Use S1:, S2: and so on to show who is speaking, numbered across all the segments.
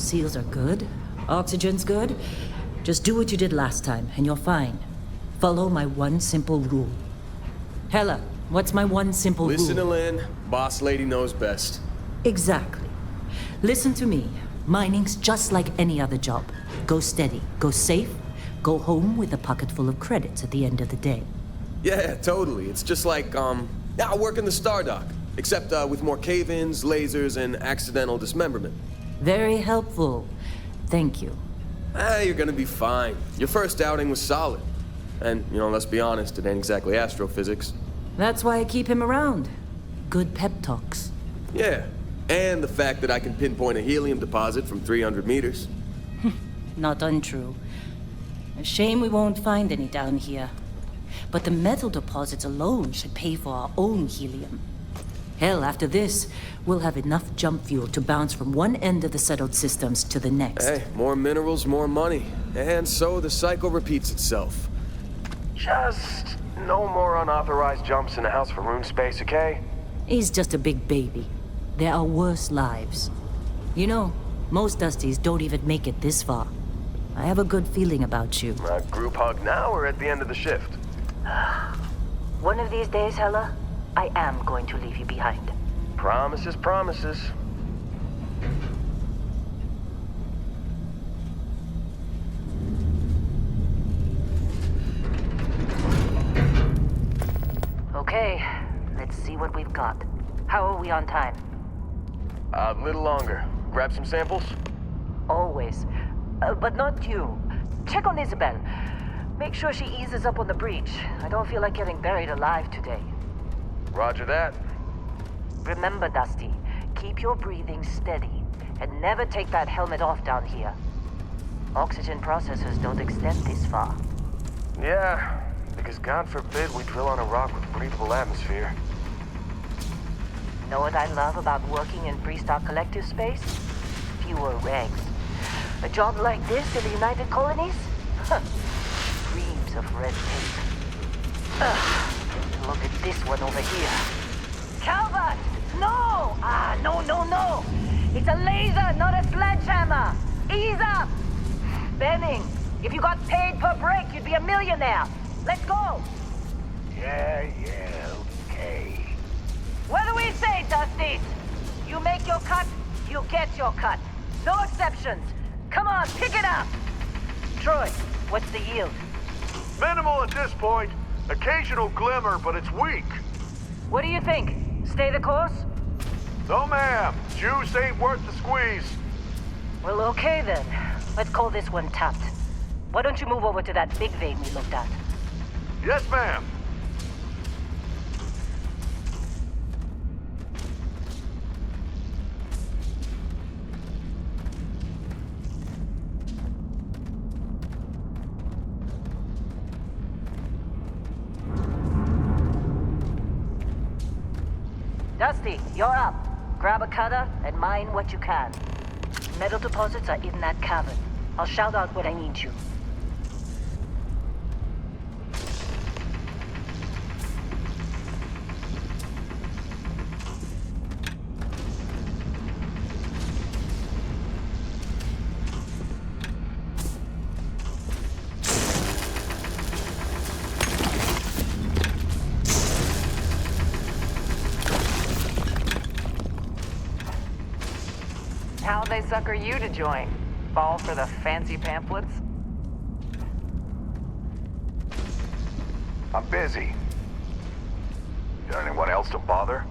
S1: Seals are good. Oxygen's good. Just do what you did last time, and you're fine. Follow my one simple rule. Hella, what's my one simple rule?
S2: Listen to Lynn. Boss lady knows best.
S1: Exactly. Listen to me. Mining's just like any other job. Go steady, go safe, go home with a pocket full of credits at the end of the day.
S2: Yeah, totally. It's just like, I work in the Star Dock. Except with more cave-ins, lasers, and accidental dismemberment.
S1: Very helpful. Thank you.
S2: You're gonna be fine. Your first outing was solid. And, let's be honest, it ain't exactly astrophysics.
S1: That's why I keep him around. Good pep talks.
S2: Yeah, and the fact that I can pinpoint a helium deposit from 300 meters.
S1: Not untrue. A shame we won't find any down here. But the metal deposits alone should pay for our own helium. Hell, after this, we'll have enough jump fuel to bounce from one end of the settled systems to the next.
S2: Hey, more minerals, more money. And so the cycle repeats itself. Just no more unauthorized jumps in the house for room space, okay?
S1: He's just a big baby. There are worse lives. Most Dusties don't even make it this far. I have a good feeling about you.
S2: A group hug now or at the end of the shift?
S1: One of these days, Hella, I am going to leave you behind.
S2: Promises, promises.
S1: Okay, let's see what we've got. How are we on time?
S2: A little longer. Grab some samples?
S1: Always. But not you. Check on Isabel. Make sure she eases up on the breach. I don't feel like getting buried alive today.
S2: Roger that.
S1: Remember, Dusty, keep your breathing steady and never take that helmet off down here. Oxygen processors don't extend this far.
S2: Yeah, because God forbid we drill on a rock with breathable atmosphere.
S1: Know what I love about working in Freestock Collective space? Fewer regs. A job like this in the United Colonies? Dreams of red tape. Look at this one over here. Calvert! No! No. It's a laser, not a sledgehammer. Ease up! Benning, if you got paid per break, you'd be a millionaire. Let's go!
S3: Yeah, okay.
S1: What do we say, Dusties? You make your cut, you get your cut. No exceptions. Come on, pick it up! Troy, what's the yield?
S3: Minimal at this point. Occasional glimmer, but it's weak.
S1: What do you think? Stay the course?
S3: No, ma'am. Juice ain't worth the squeeze.
S1: Well, okay then. Let's call this one tapped. Why don't you move over to that big vein we looked at?
S3: Yes, ma'am.
S1: Dusty, you're up. Grab a cutter and mine what you can. Metal deposits are in that cavern. I'll shout out when I need you.
S4: How'd they sucker you to join? Fall for the fancy pamphlets?
S3: I'm busy. Got anyone else to bother?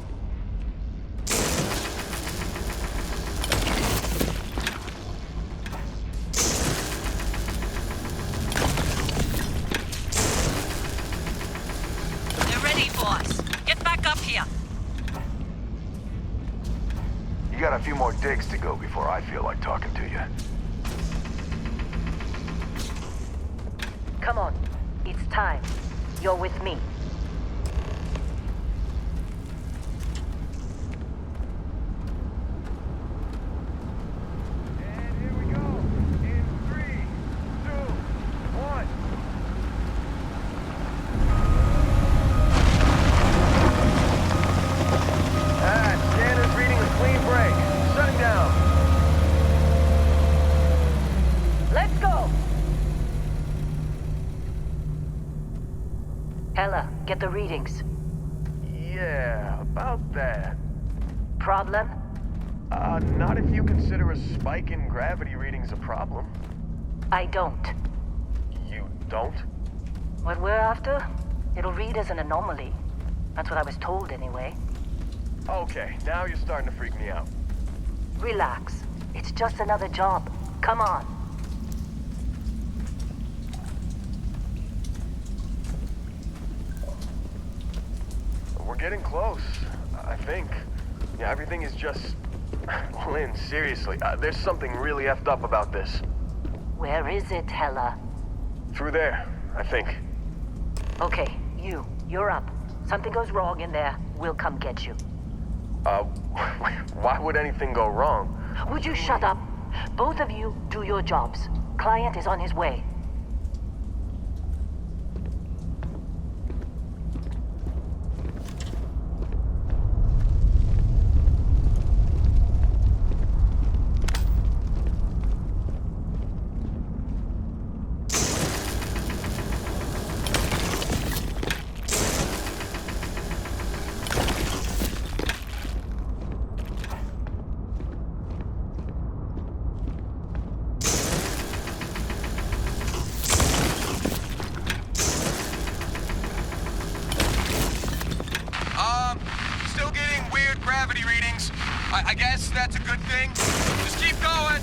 S1: They're ready, boss. Get back up here.
S3: You got a few more digs to go before I feel like talking to you.
S1: Come on. It's time. You're with me.
S3: And here we go. In 3, 2, 1.
S2: Scanner's reading a clean break. Shutting down.
S1: Ella, get the readings.
S3: Yeah, about that.
S1: Problem?
S3: Not if you consider a spike in gravity readings a problem.
S1: I don't.
S3: You don't?
S1: What we're after? It'll read as an anomaly. That's what I was told anyway.
S3: Okay, now you're starting to freak me out.
S1: Relax. It's just another job. Come on.
S3: We're getting close, I think. Yeah, everything is just... Lynn, seriously, there's something really effed up about this.
S1: Where is it, Hella?
S3: Through there, I think.
S1: Okay, you're up. Something goes wrong in there, we'll come get you.
S3: Why would anything go wrong?
S1: Would you shut up? Both of you do your jobs. Client is on his way.
S2: Still getting weird gravity readings. I guess that's a good thing. Just keep going.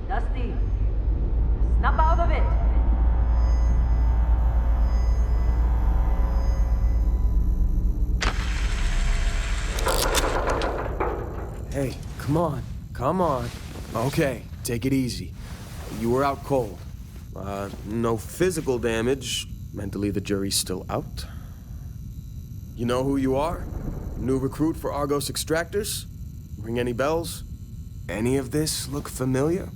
S1: Dusty, snap out of it!
S2: Hey, come on. Come on. Okay, take it easy. You were out cold. No physical damage. Mentally, the jury's still out. You know who you are? New recruit for Argos Extractors? Ring any bells? Any of this look familiar?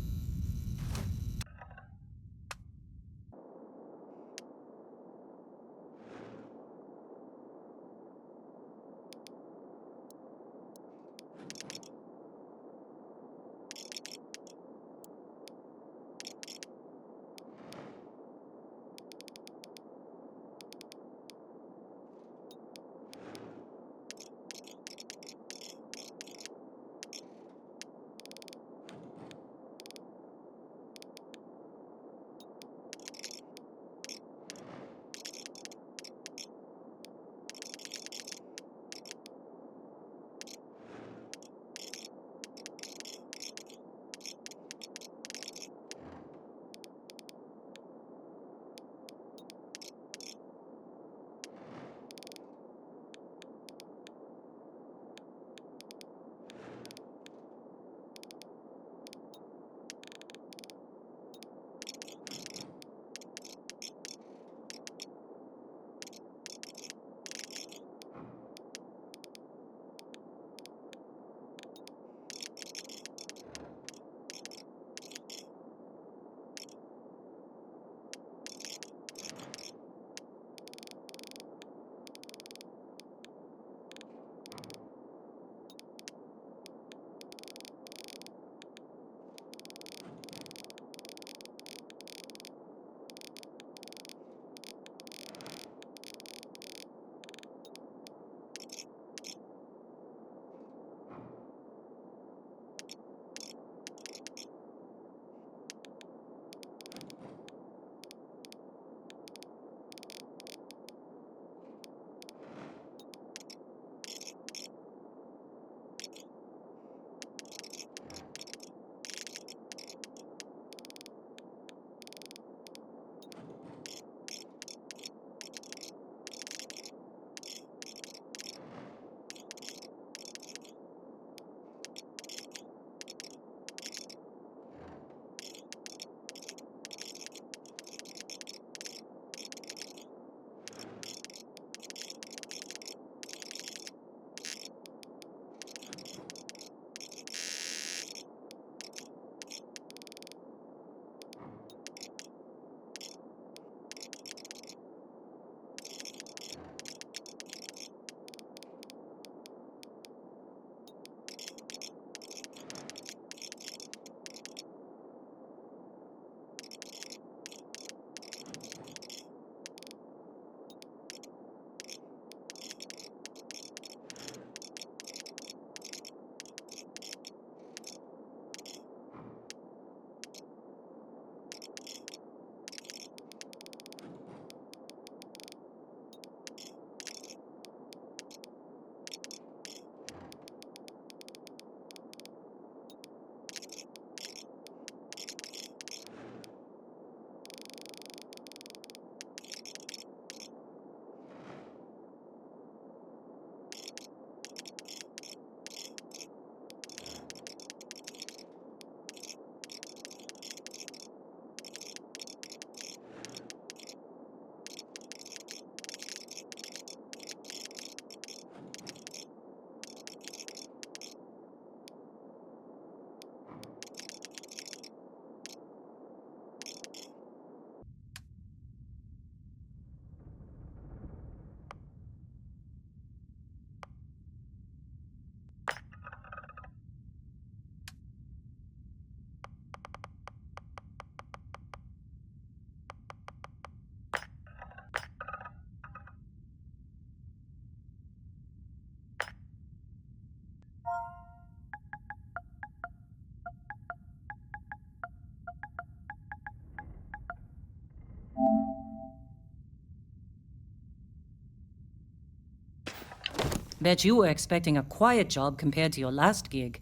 S5: Bet you were expecting a quiet job compared to your last gig.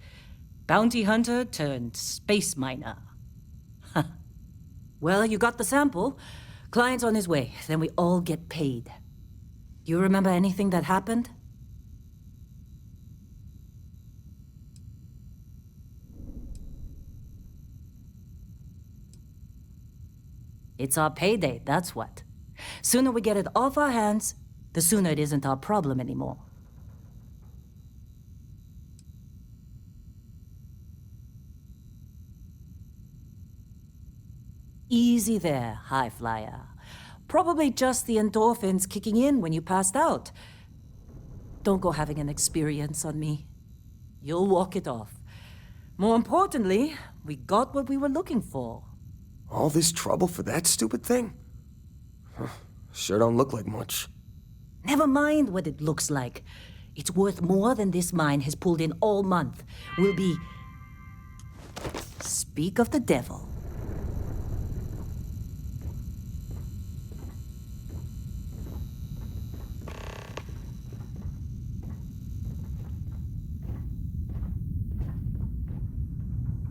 S5: Bounty hunter turned space miner. Well, you got the sample. Client's on his way, then we all get paid. You remember anything that happened? It's our payday, that's what. Sooner we get it off our hands, the sooner it isn't our problem anymore. Easy there, high flyer. Probably just the endorphins kicking in when you passed out. Don't go having an experience on me. You'll walk it off. More importantly, we got what we were looking for.
S2: All this trouble for that stupid thing? Huh, sure don't look like much.
S5: Never mind what it looks like. It's worth more than this mine has pulled in all month. We'll be... Speak of the devil.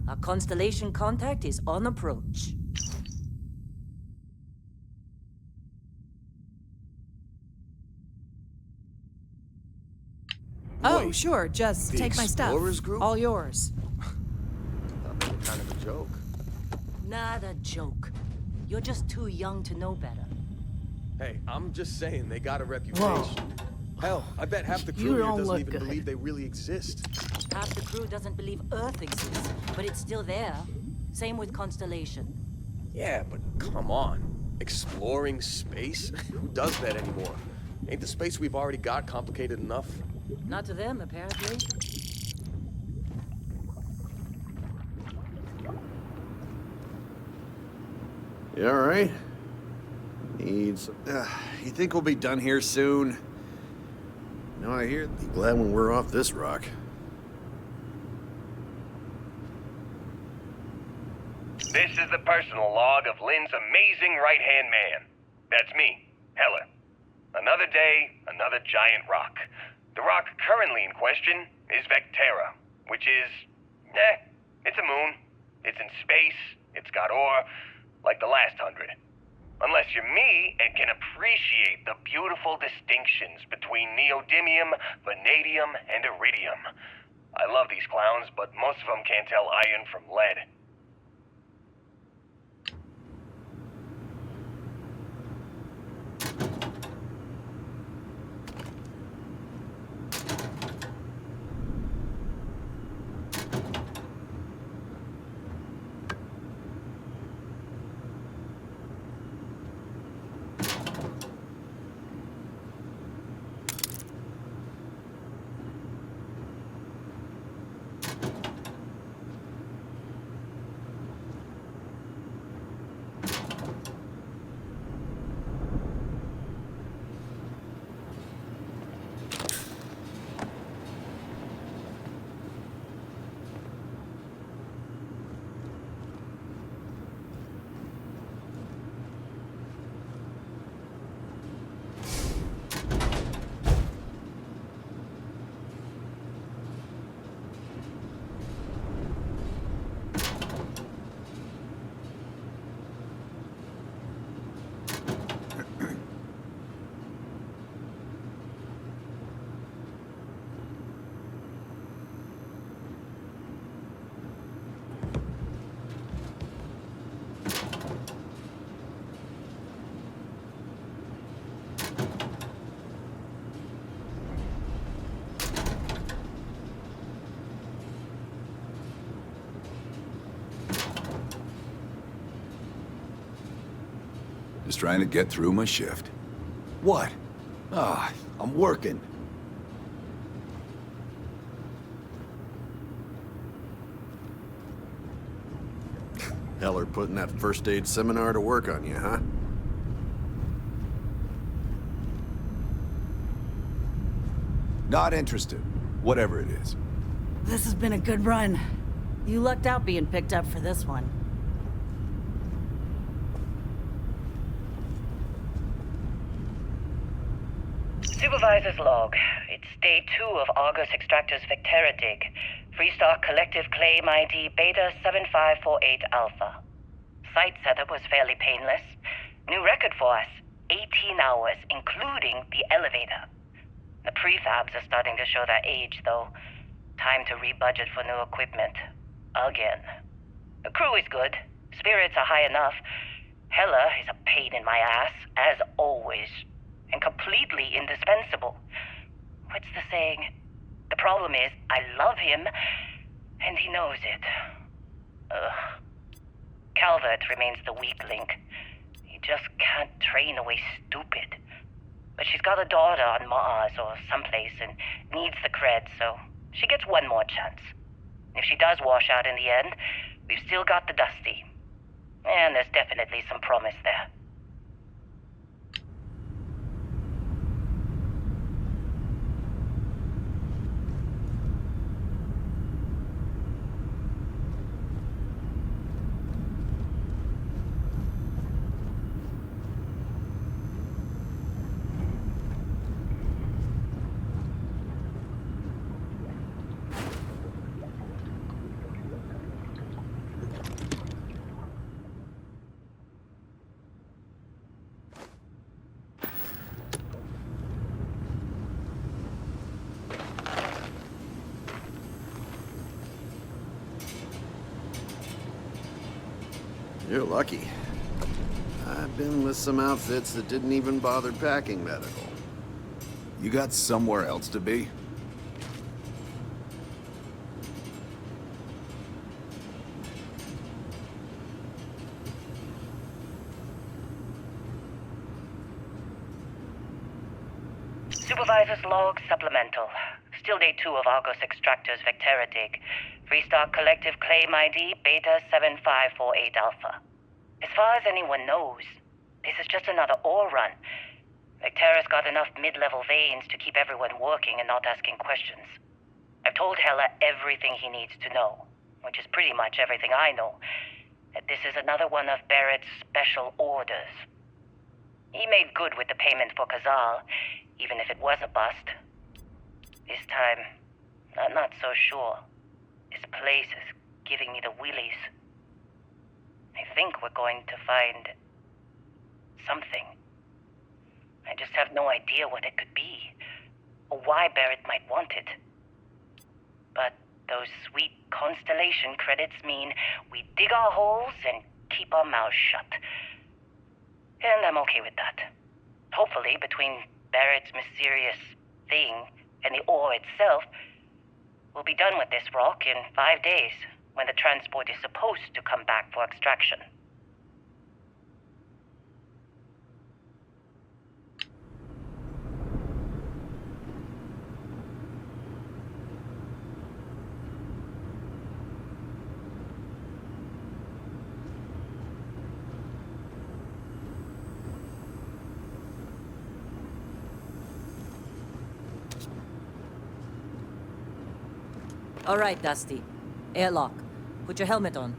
S5: Our constellation contact is on approach.
S6: Oh,
S2: Wait,
S6: sure, just
S2: the
S6: take my stuff.
S2: Explorers group?
S6: All yours.
S2: Thought they were kind of a joke.
S5: Not a joke. You're just too young to know better.
S2: Hey, I'm just saying they got a reputation. Hell, I bet half the crew
S6: You
S2: here
S6: don't
S2: doesn't
S6: look
S2: even
S6: good.
S2: believe they really exist.
S5: Half the crew doesn't believe Earth exists, but it's still there. Same with Constellation.
S2: Yeah, but come on. Exploring space? Who does that anymore? Ain't the space we've already got complicated enough?
S5: Not to them, apparently.
S7: You all right? Needs. You think we'll be done here soon? No, I hear. Be glad when we're off this rock.
S3: This is the personal log of Lynn's amazing right-hand man. That's me, Heller. Another day, another giant rock. The rock currently in question is Vectera, which is... it's a moon. It's in space, it's got ore, like the last 100. Unless you're me and can appreciate the beautiful distinctions between neodymium, vanadium, and iridium. I love these clowns, but most of them can't tell iron from lead.
S8: Just trying to get through my shift. What? Ah, I'm working.
S7: Heller putting that first aid seminar to work on you, huh?
S8: Not interested. Whatever it is.
S6: This has been a good run. You lucked out being picked up for this one.
S1: Supervisor's log. It's day 2 of Argus Extractor's Vectera dig. Freestock Collective Claim ID Beta 7548 Alpha. Site setup was fairly painless. New record for us. 18 hours, including the elevator. The prefabs are starting to show their age, though. Time to rebudget for new equipment. Again. The crew is good. Spirits are high enough. Hella is a pain in my ass, as always. And completely indispensable. What's the saying? The problem is, I love him, and he knows it. Ugh. Calvert remains the weak link. He just can't train away stupid. But she's got a daughter on Mars or someplace and needs the cred, so she gets one more chance. If she does wash out in the end, we've still got the Dusty. And there's definitely some promise there.
S7: You're lucky. I've been with some outfits that didn't even bother packing medical.
S8: You got somewhere else to be?
S1: Supervisor's log supplemental. Still day 2 of Argus Extractor's Vectera dig. Freestock Collective Claim ID Beta 7548 Alpha. As far as anyone knows, this is just another ore run. Vectera's got enough mid-level veins to keep everyone working and not asking questions. I've told Hella everything he needs to know, which is pretty much everything I know. That this is another one of Barrett's special orders. He made good with the payment for Kazal, even if it was a bust. This time, I'm not so sure. This place is giving me the willies. I think we're going to find something. I just have no idea what it could be, or why Barrett might want it. But those sweet constellation credits mean we dig our holes and keep our mouths shut. And I'm okay with that. Hopefully, between Barrett's mysterious thing and the ore itself, we'll be done with this rock in 5 days, when the transport is supposed to come back for extraction.
S5: All right, Dusty. Airlock. Put your helmet on.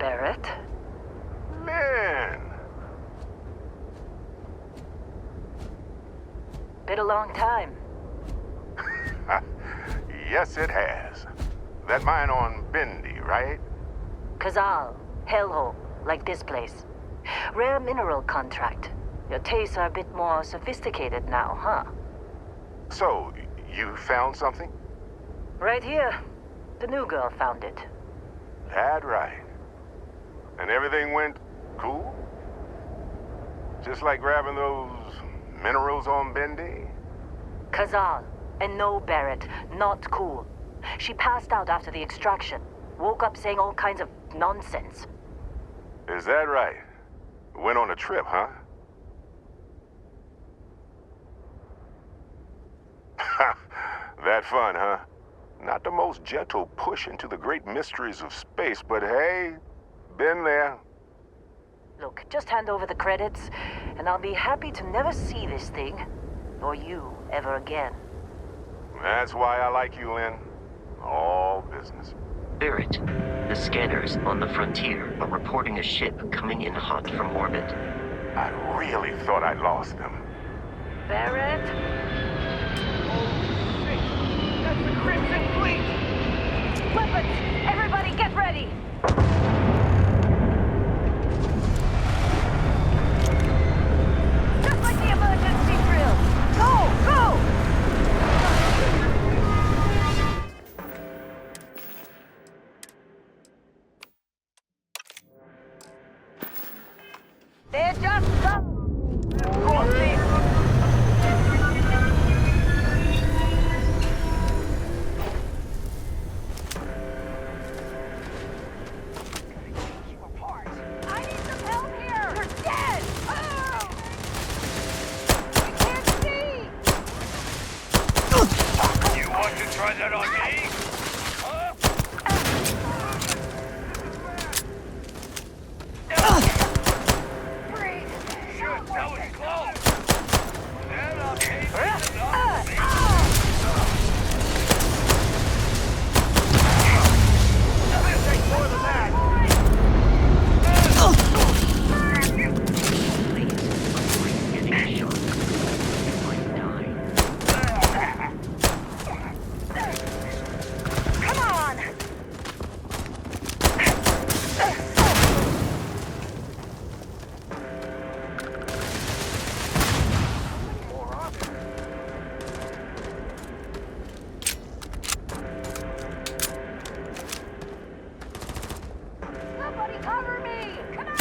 S1: Barrett.
S9: Lynn!
S1: Been a long time.
S9: Yes, it has. That mine on Bendy, right?
S1: Kazal, hellhole, like this place. Rare mineral contract. Your tastes are a bit more sophisticated now, huh?
S9: So, you found something?
S1: Right here. The new girl found it.
S9: That right. And everything went cool? Just like grabbing those minerals on Bendy?
S1: Kazal, and no Barrett, not cool. She passed out after the extraction. Woke up saying all kinds of nonsense.
S9: Is that right? Went on a trip, huh? That fun, huh? Not the most gentle push into the great mysteries of space, but hey, been there.
S1: Look, just hand over the credits, and I'll be happy to never see this thing, or you, ever again.
S9: That's why I like you, Lynn. All business.
S10: Barrett, the scanners on the frontier are reporting a ship coming in hot from orbit.
S9: I really thought I'd lost them.
S1: Barrett?
S3: That's the Crimson Fleet!
S1: Weapons! Everybody get ready! Just like the emergency drill! Go! Go! They're just crossing! I need some help here! You're dead! Oh! I can't see!
S3: You want to try that on me?
S1: Breathe!
S3: Shoot, that was close! Then I'll take it. Take more than that!
S10: Getting a shot. You might die.
S1: Come on! Somebody cover me! Come on!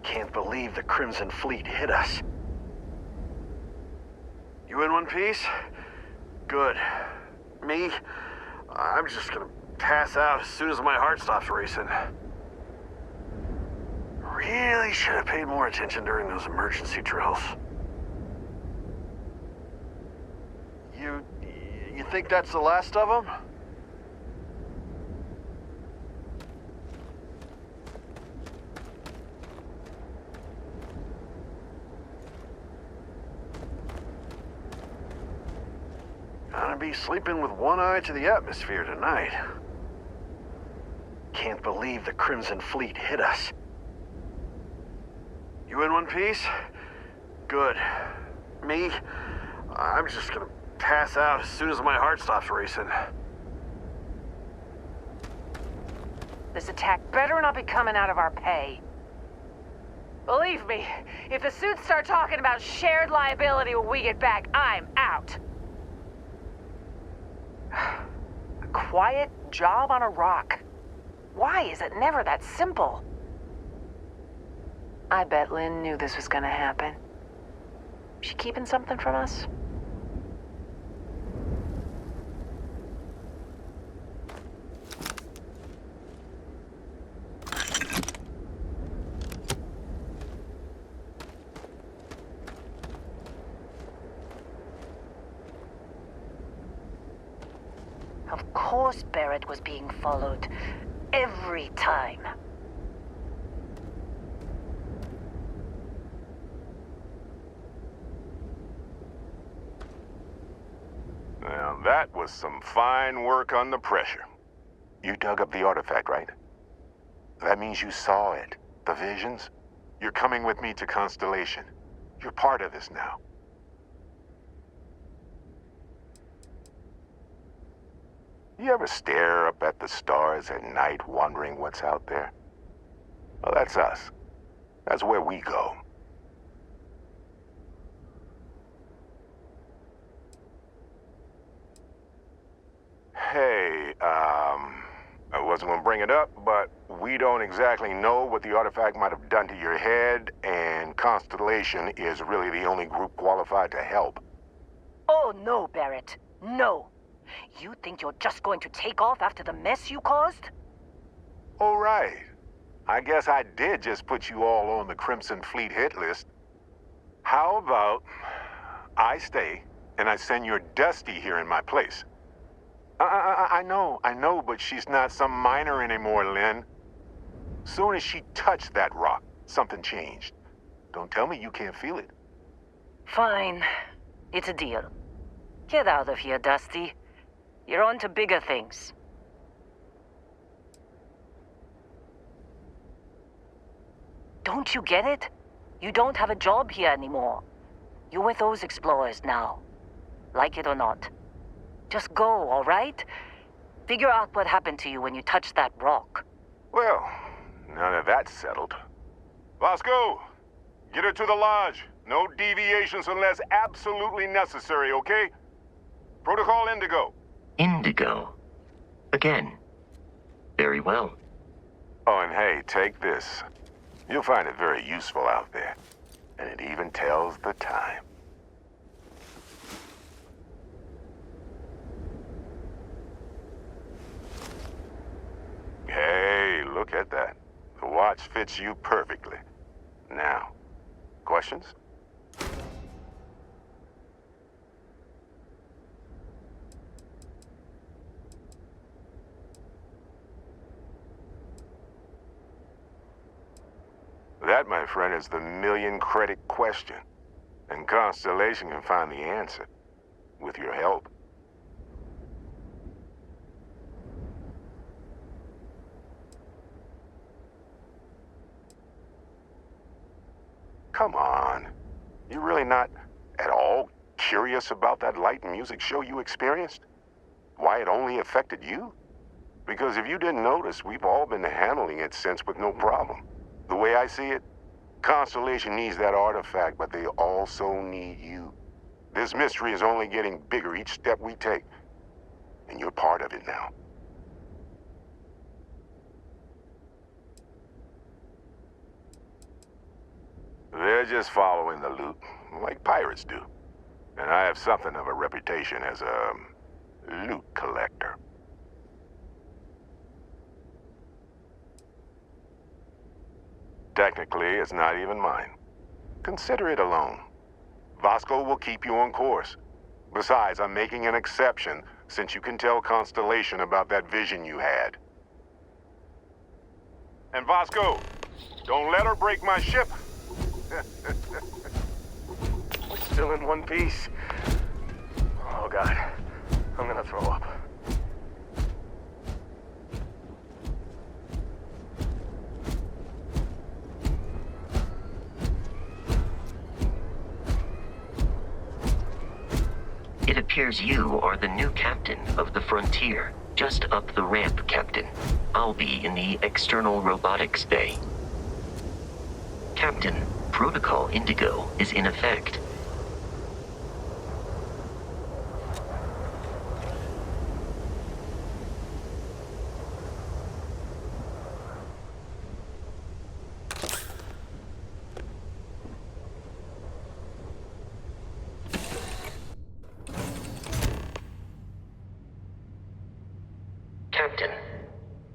S7: Can't believe the Crimson Fleet hit us. You in one piece? Good. Me? I'm just gonna pass out as soon as my heart stops racing. Really should have paid more attention during those emergency drills. You think that's the last of them? Gonna be sleeping with one eye to the atmosphere tonight. Can't believe the Crimson Fleet hit us. You in one piece? Good. Me? I'm just gonna pass out as soon as my heart stops racing.
S4: This attack better not be coming out of our pay. Believe me, if the suits start talking about shared liability when we get back, I'm out. A quiet job on a rock. Why is it never that simple? I bet Lynn knew this was gonna happen. She keeping something from us?
S1: Of course Barrett was being followed. Every time.
S9: Now, that was some fine work under pressure. You dug up the artifact, right? That means you saw it. The visions? You're coming with me to Constellation. You're part of this now. You ever stare up at the stars at night wondering what's out there? Well, that's us. That's where we go. Hey, I wasn't gonna bring it up, but we don't exactly know what the artifact might have done to your head, and Constellation is really the only group qualified to help.
S1: Oh no, Barrett. No. You think you're just going to take off after the mess you caused?
S9: Oh, right. I guess I did just put you all on the Crimson Fleet hit list. How about I stay and I send your Dusty here in my place? I know, but she's not some minor anymore, Lynn. Soon as she touched that rock, something changed. Don't tell me you can't feel it.
S1: Fine. It's a deal. Get out of here, Dusty. You're on to bigger things. Don't you get it? You don't have a job here anymore. You're with those explorers now. Like it or not. Just go, all right? Figure out what happened to you when you touched that rock.
S9: Well, now that that's settled. Vasco, get her to the lodge. No deviations unless absolutely necessary, okay? Protocol Indigo.
S10: Indigo. Again. Very well.
S9: Oh, and hey, take this. You'll find it very useful out there. And it even tells the time. Hey, look at that. The watch fits you perfectly. Now, questions? That, my friend, is the million-credit question. And Constellation can find the answer. With your help. Come on. You're really not at all curious about that light and music show you experienced? Why it only affected you? Because if you didn't notice, we've all been handling it since with no problem. The way I see it, Constellation needs that artifact, but they also need you. This mystery is only getting bigger each step we take. And you're part of it now. They're just following the loot, like pirates do. And I have something of a reputation as a loot collector. Technically, it's not even mine. Consider it a loan. Vasco will keep you on course. Besides, I'm making an exception since you can tell Constellation about that vision you had. And Vasco, don't let her break my ship. We're still in one piece. Oh, God. I'm gonna throw up.
S10: appears you are the new captain of the Frontier. Just up the ramp, Captain. I'll be in the external robotics bay. Captain, Protocol Indigo is in effect. Captain,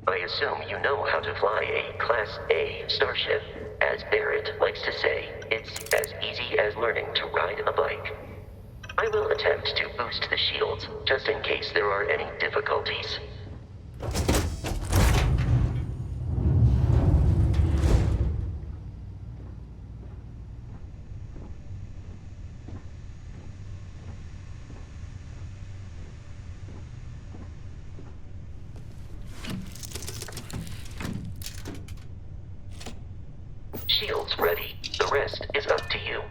S10: I assume you know how to fly a Class A starship. As Barrett likes to say, it's as easy as learning to ride a bike. I will attempt to boost the shields, just in case there are any difficulties. Shields ready. The rest is up to you.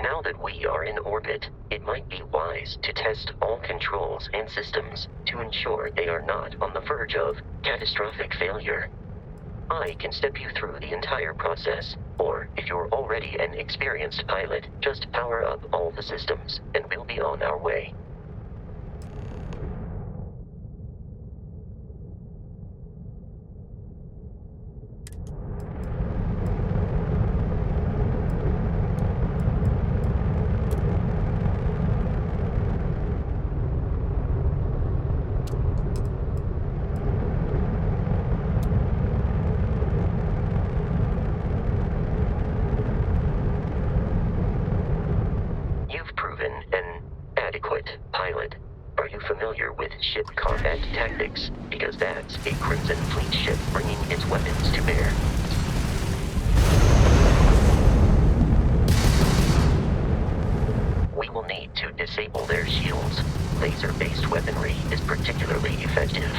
S10: Now that we are in orbit, it might be wise to test all controls and systems to ensure they are not on the verge of catastrophic failure. I can step you through the entire process, or if you're already an experienced pilot, just power up all the systems, and we'll be on our way. You've proven an adequate pilot. Are you familiar with ship combat tactics? Because that's a Crimson Fleet ship bringing its weapons to bear. We will need to disable their shields. Laser-based weaponry is particularly effective.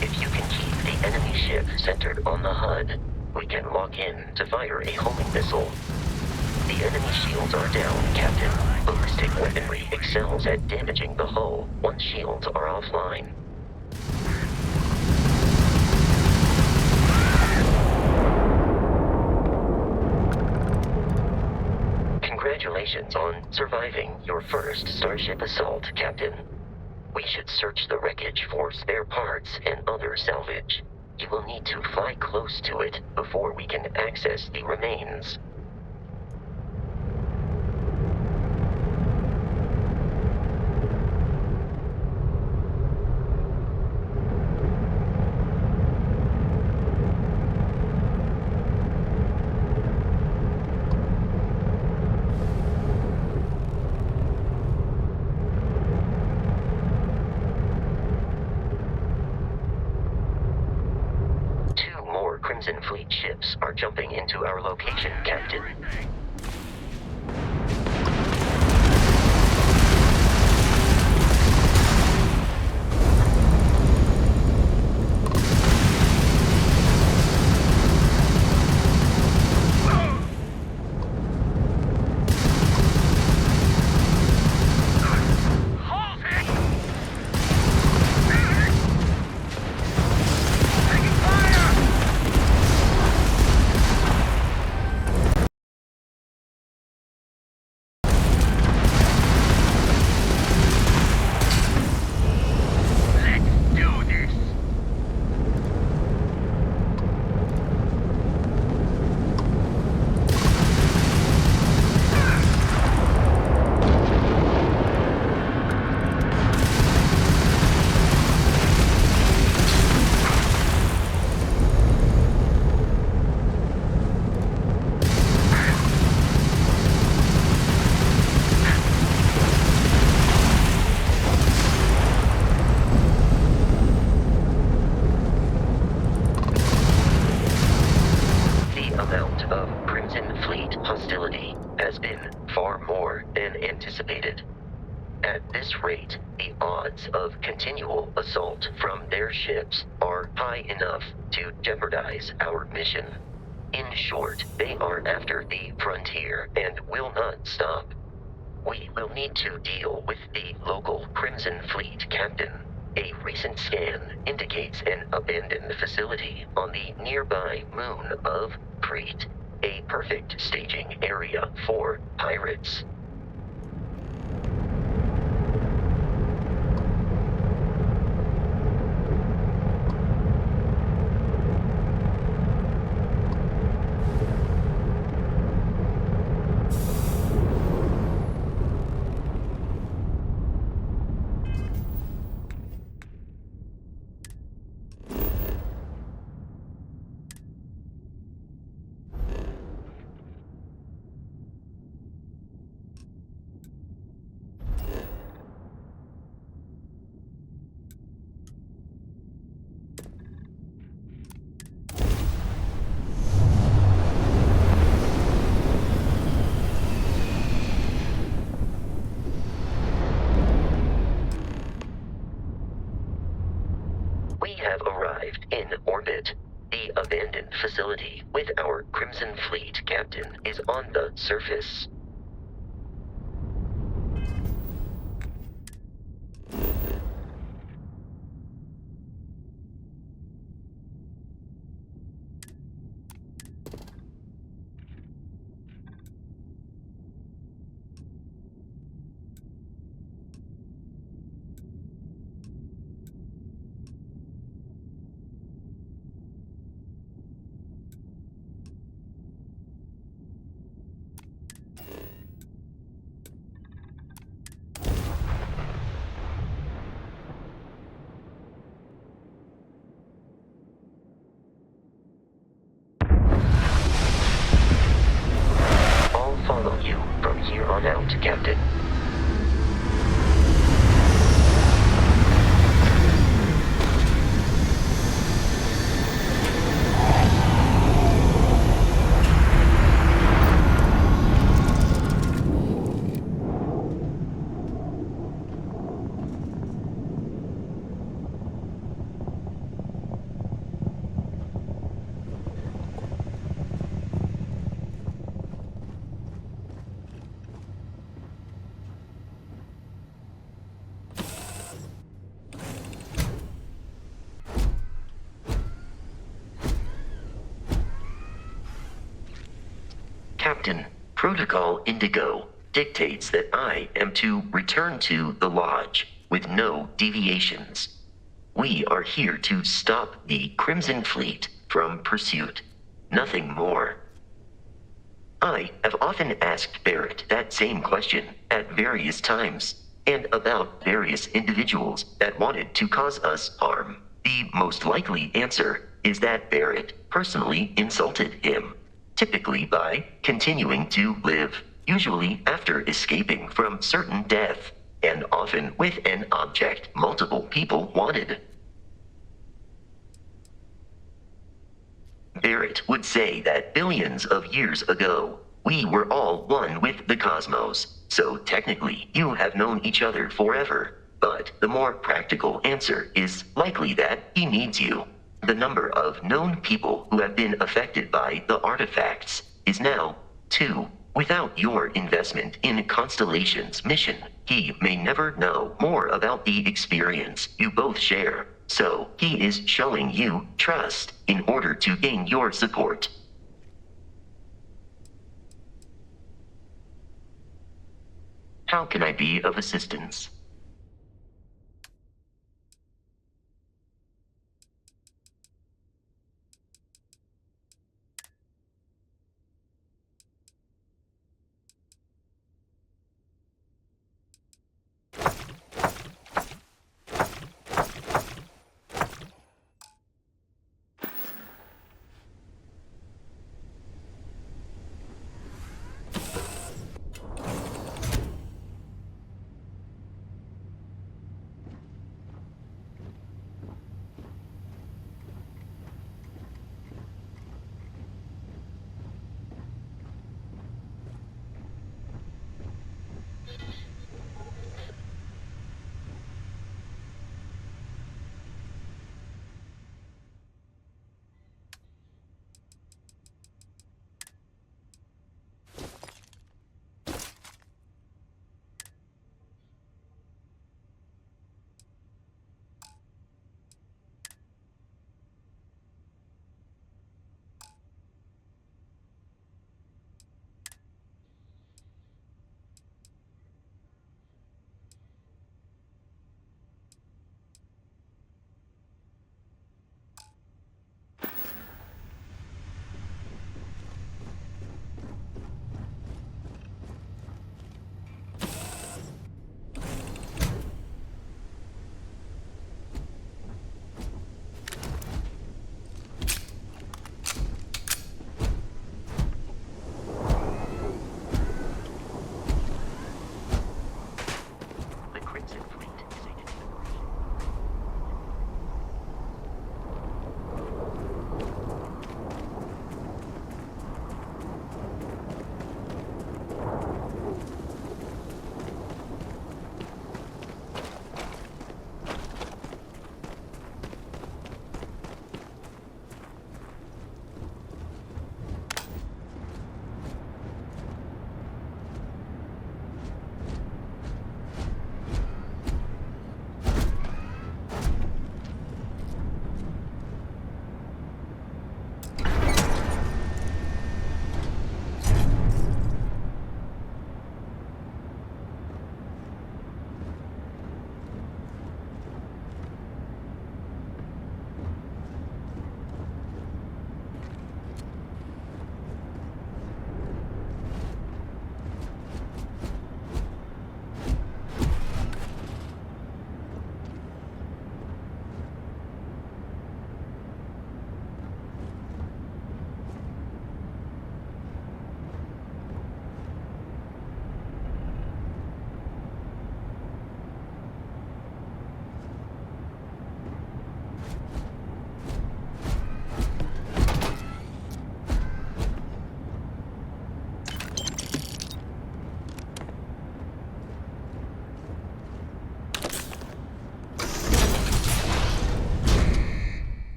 S10: If you can keep the enemy ship centered on the HUD, we can lock in to fire a homing missile. The enemy shields are down, Captain. Ballistic weaponry excels at damaging the hull once shields are offline. Congratulations on surviving your first Starship assault, Captain. We should search the wreckage for spare parts and other salvage. You will need to fly close to it before we can access the remains. Crimson Fleet ships are jumping into our location, Captain. facility has been far more than anticipated. At this rate, the odds of continual assault from their ships are high enough to jeopardize our mission. In short, they are after the frontier and will not stop. We will need to deal with the local Crimson Fleet captain. A recent scan indicates an abandoned facility on the nearby moon of Crete, a perfect staging area for pirates. We have arrived in orbit. The abandoned facility with our Crimson Fleet captain is on the surface. I'll follow you from here on out, Captain. Captain, Protocol Indigo dictates that I am to return to the Lodge with no deviations. We are here to stop the Crimson Fleet from pursuit. Nothing more. I have often asked Barrett that same question at various times, and about various individuals that wanted to cause us harm. The most likely answer is that Barrett personally insulted him, typically by continuing to live, usually after escaping from certain death, and often with an object multiple people wanted. Barrett would say that billions of years ago, we were all one with the cosmos, so technically you have known each other forever. But the more practical answer is likely that he needs you. The number of known people who have been affected by the artifacts is now 2. Without your investment in Constellation's mission, he may never know more about the experience you both share. So he is showing you trust in order to gain your support. How can I be of assistance?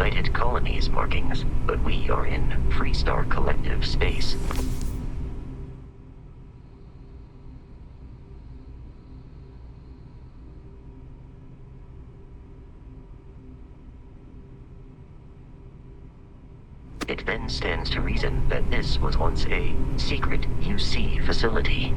S10: United Colonies markings, but we are in Freestar Collective space. It then stands to reason that this was once a secret UC facility.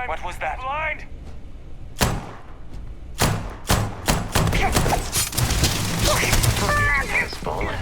S3: What was that? Blind!
S10: Has fallen.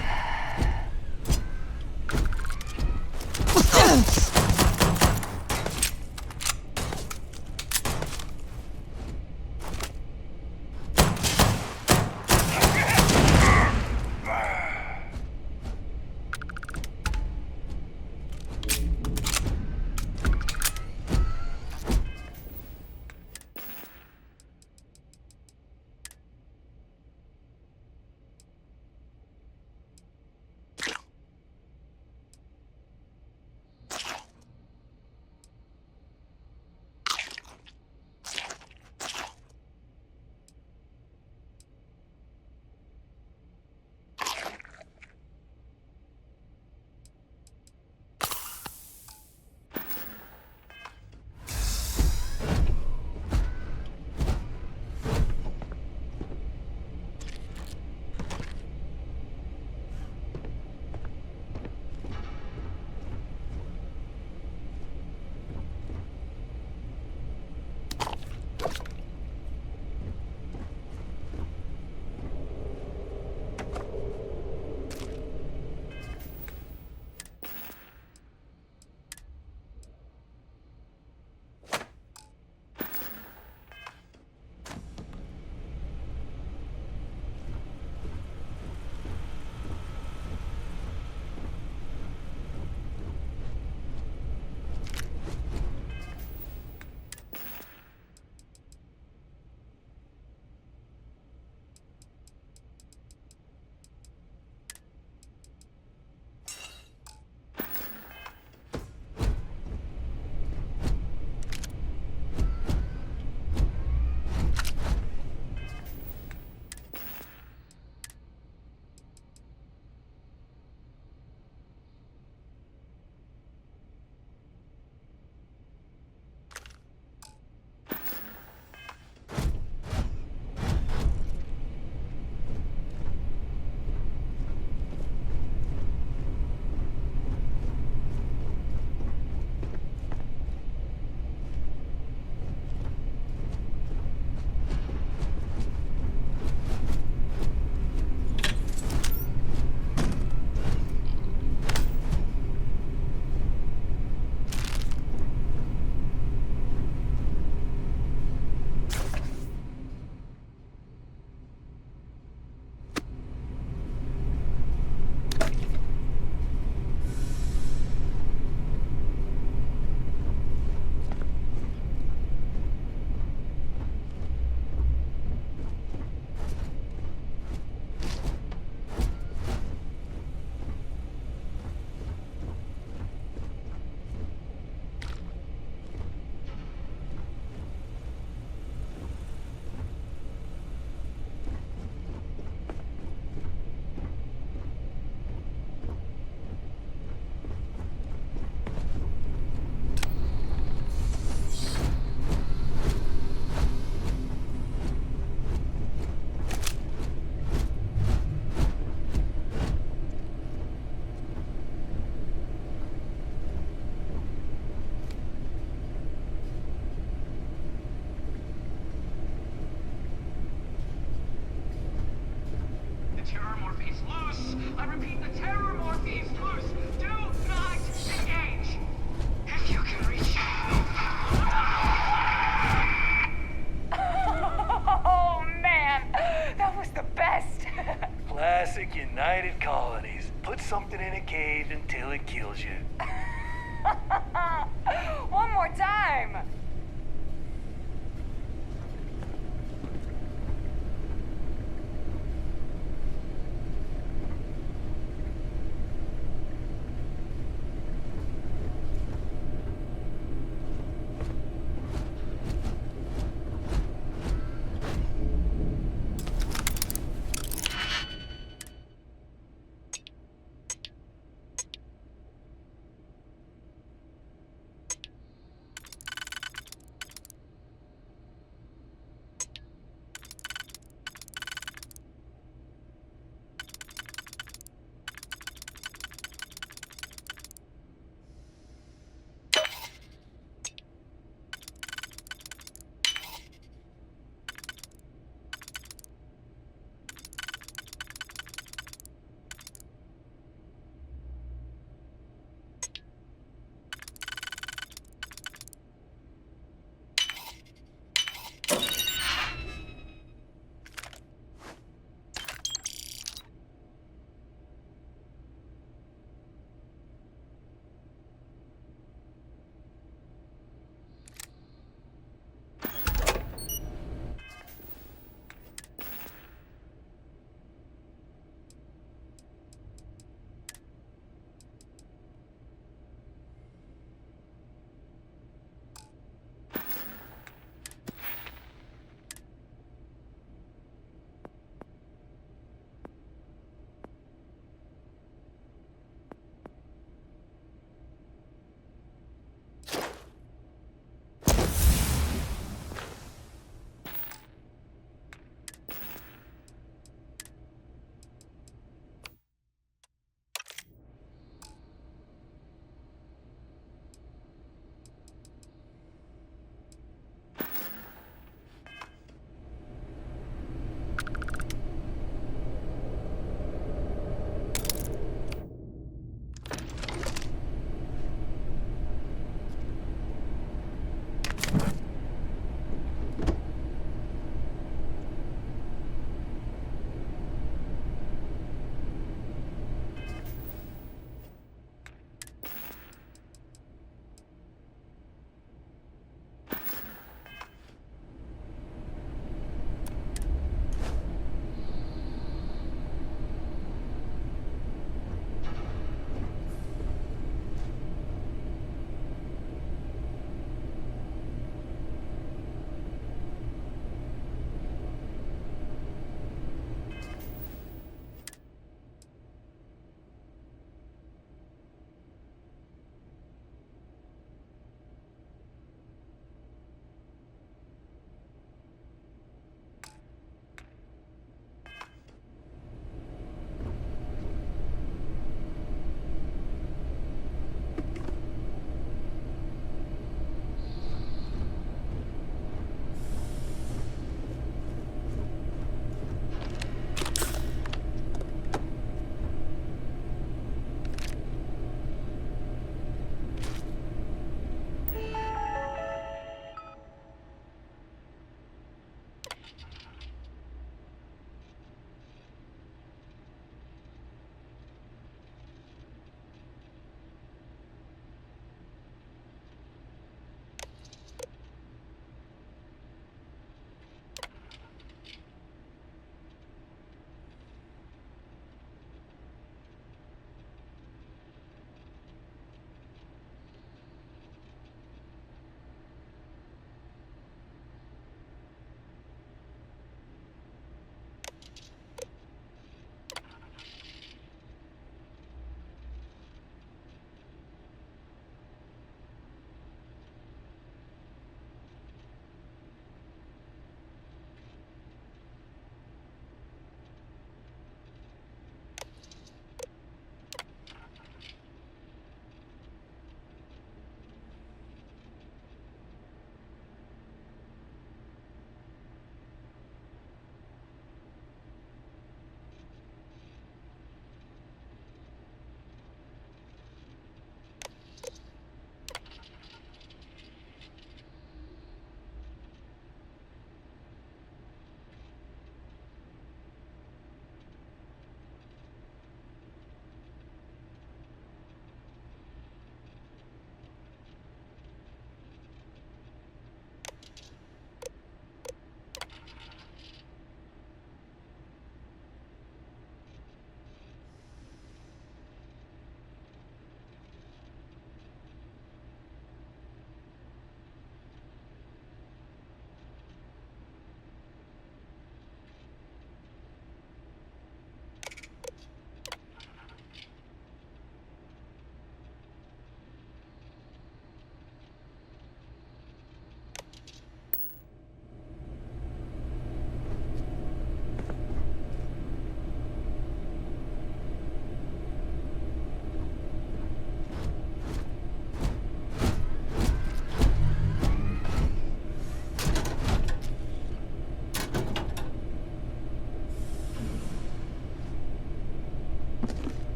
S3: United Colonies. Put something in a cage until it kills you.
S4: One more time.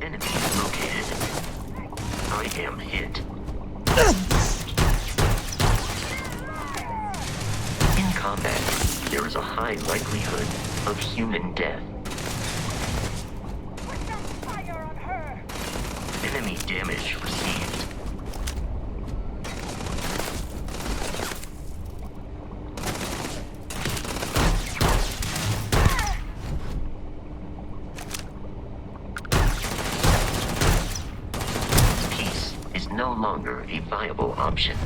S10: Enemy located. I am hit. In combat, there is a high likelihood of human death. Enemy damage received. Peace is no longer a viable option.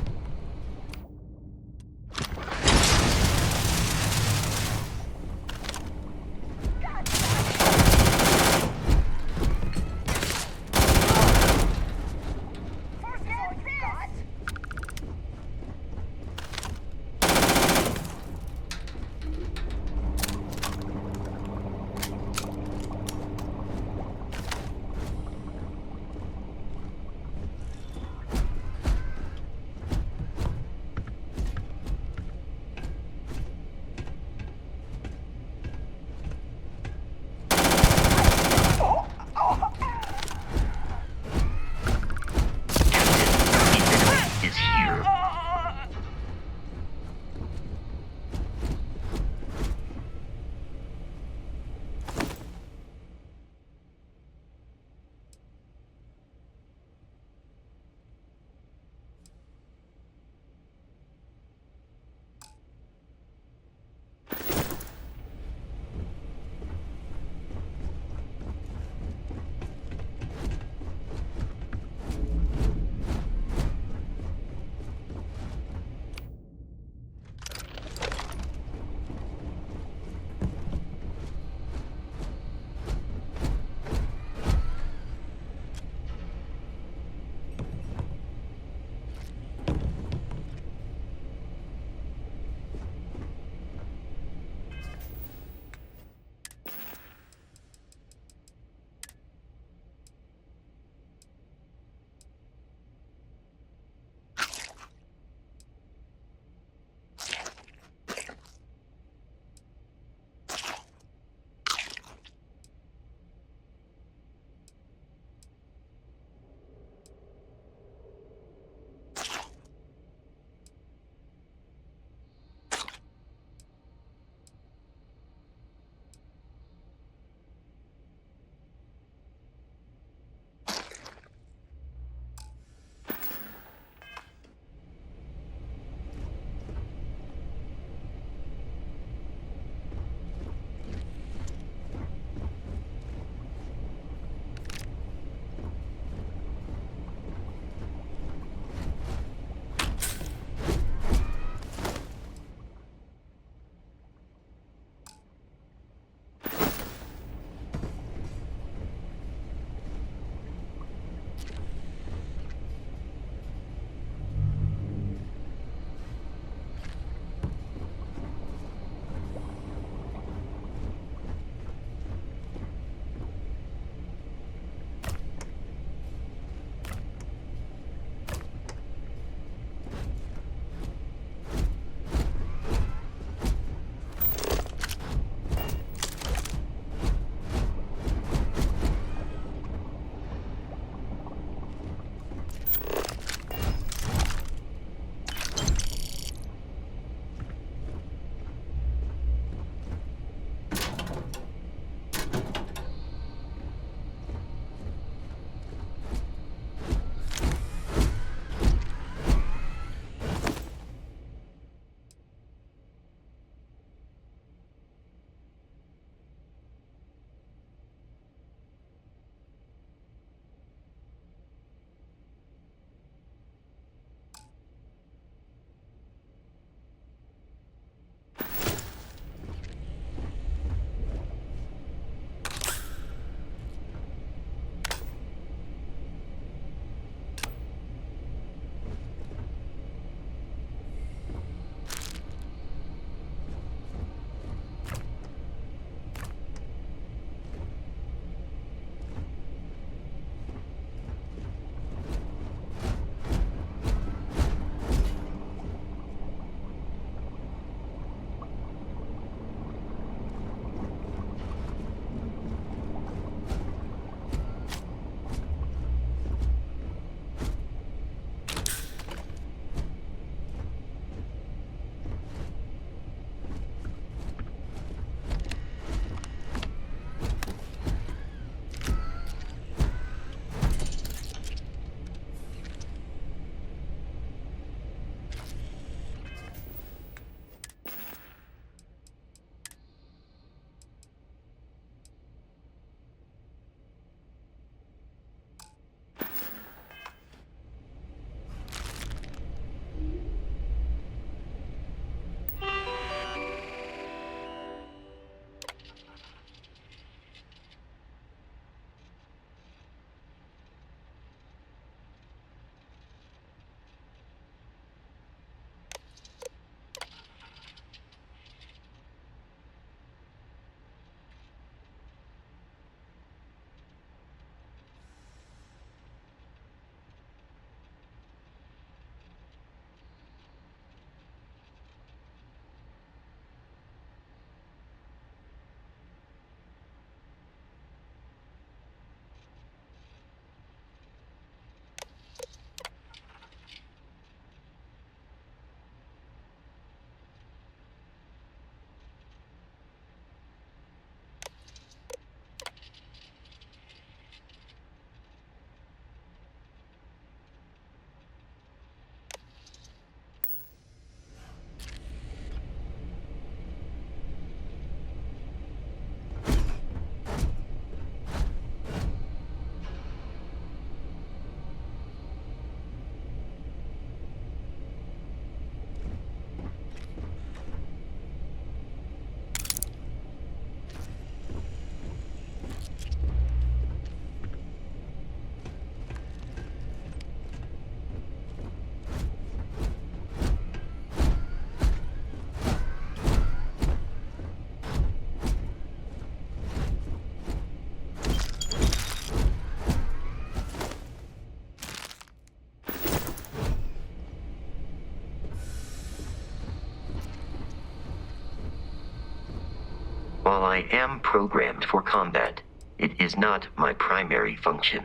S10: While I am programmed for combat, it is not my primary function.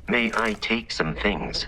S10: May I take some things?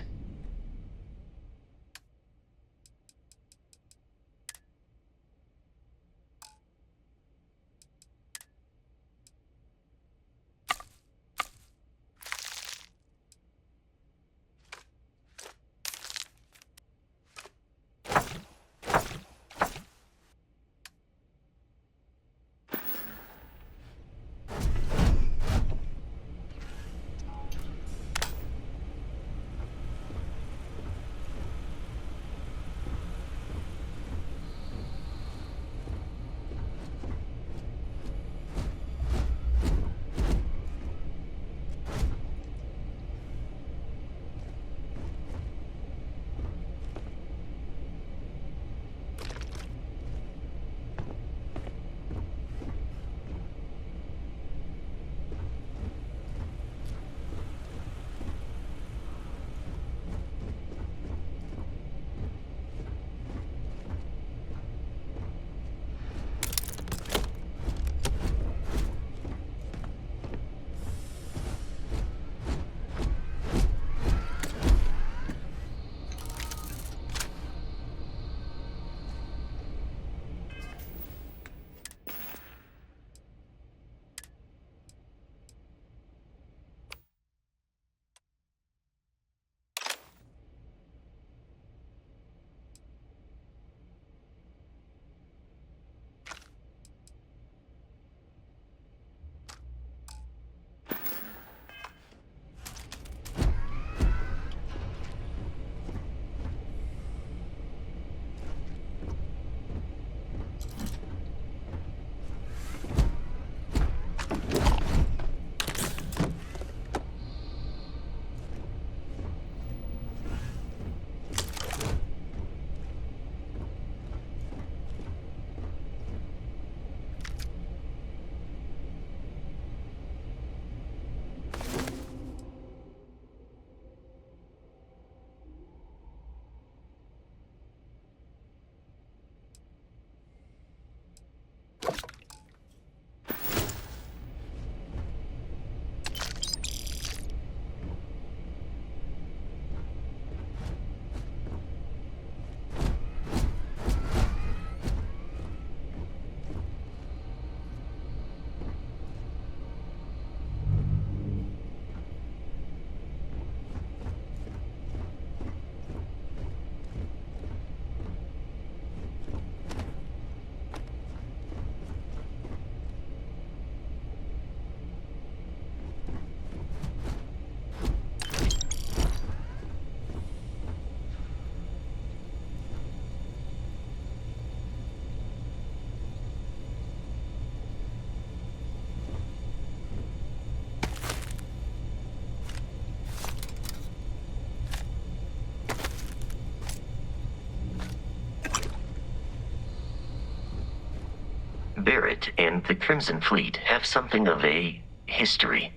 S10: Barrett and the Crimson Fleet have something of a history.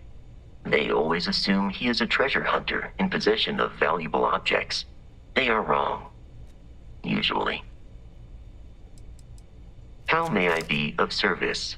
S10: They always assume he is a treasure hunter in possession of valuable objects. They are wrong. Usually. How may I be of service?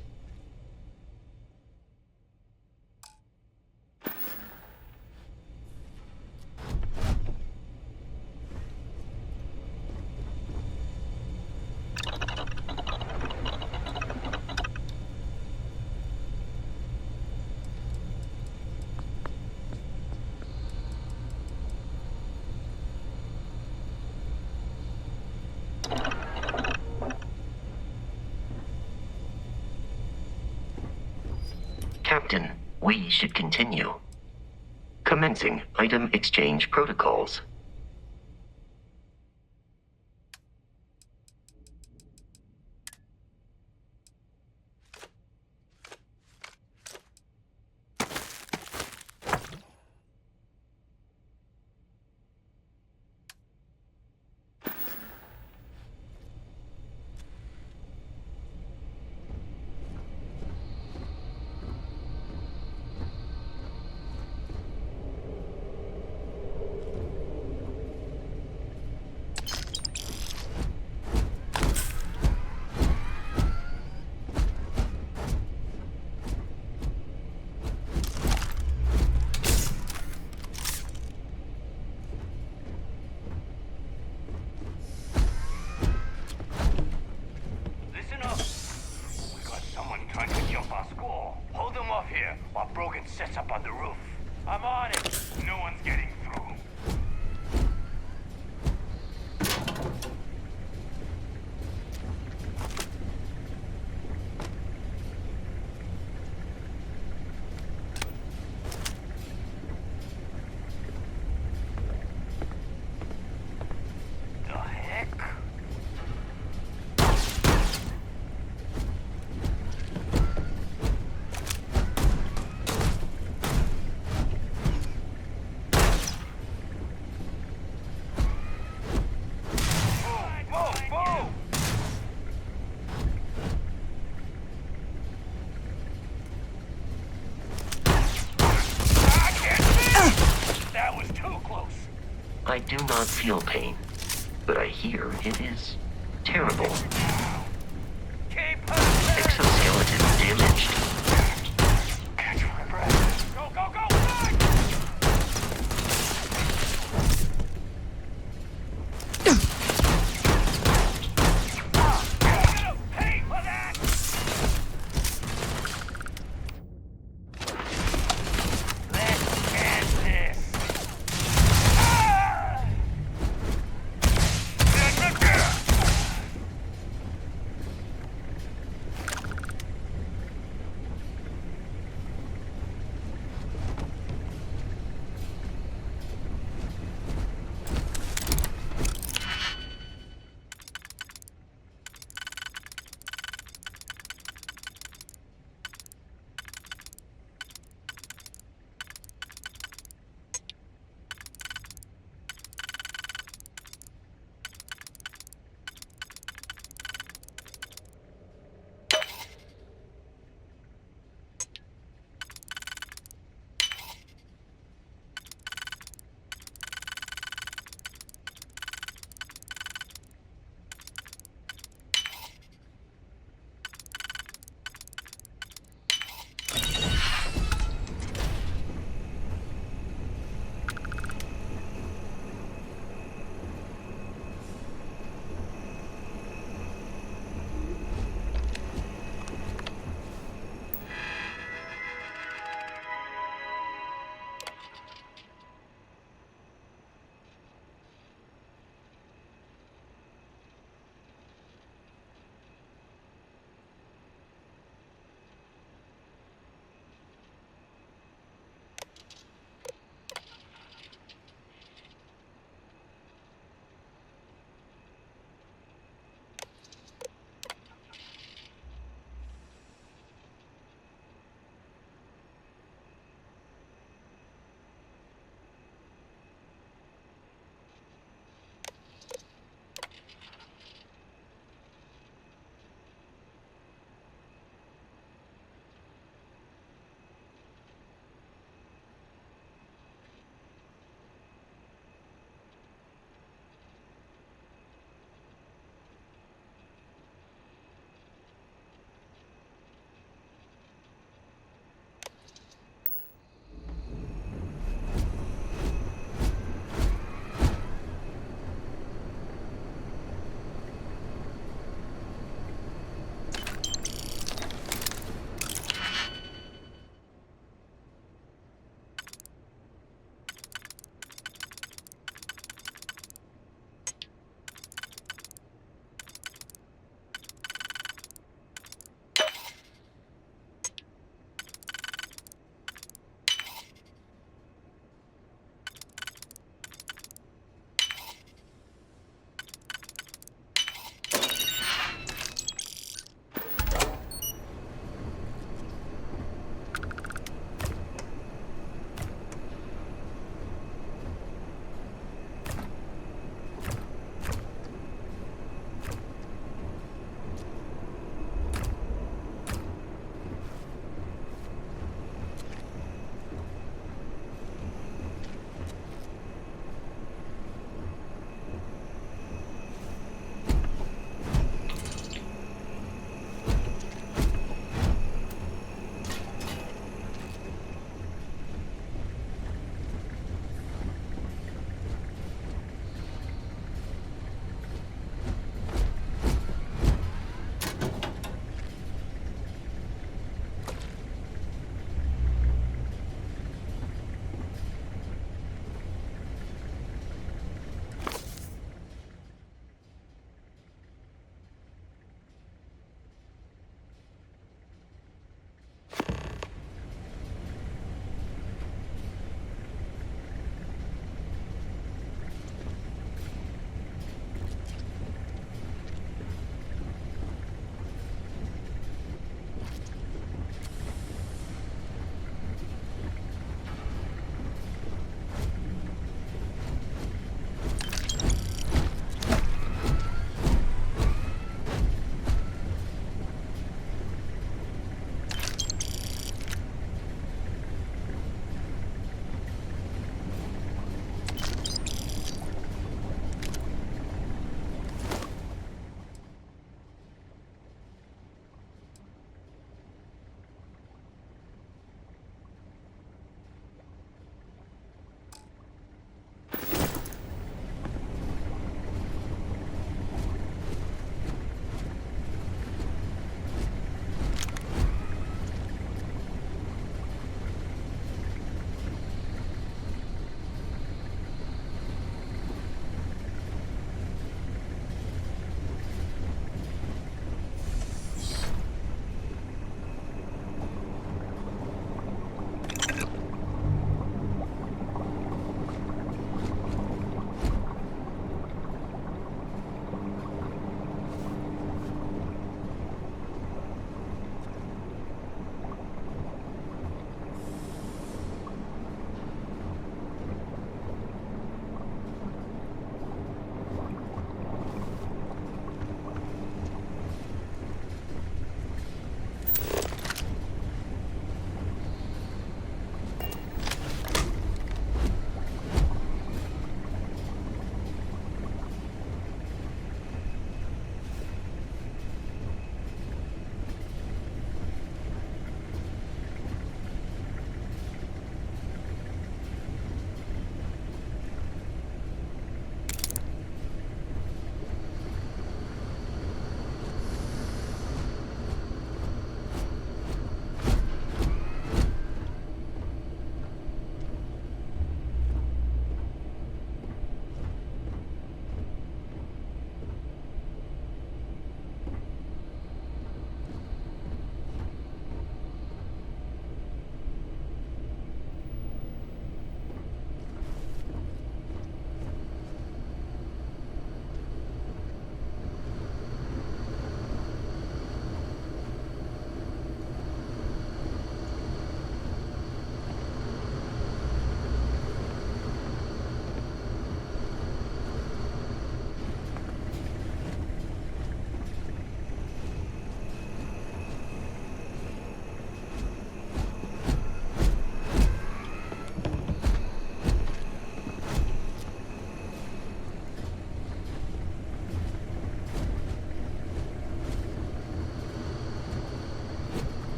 S10: Captain, we should continue. Commencing item exchange protocols.
S3: sets up on the roof. I'm on it. No one's getting through. The heck?
S10: I do not feel pain, but I hear it is terrible. Exoskeleton damaged.
S3: Catch my breath. Go, go, go, run! Pay for that! Let's end this.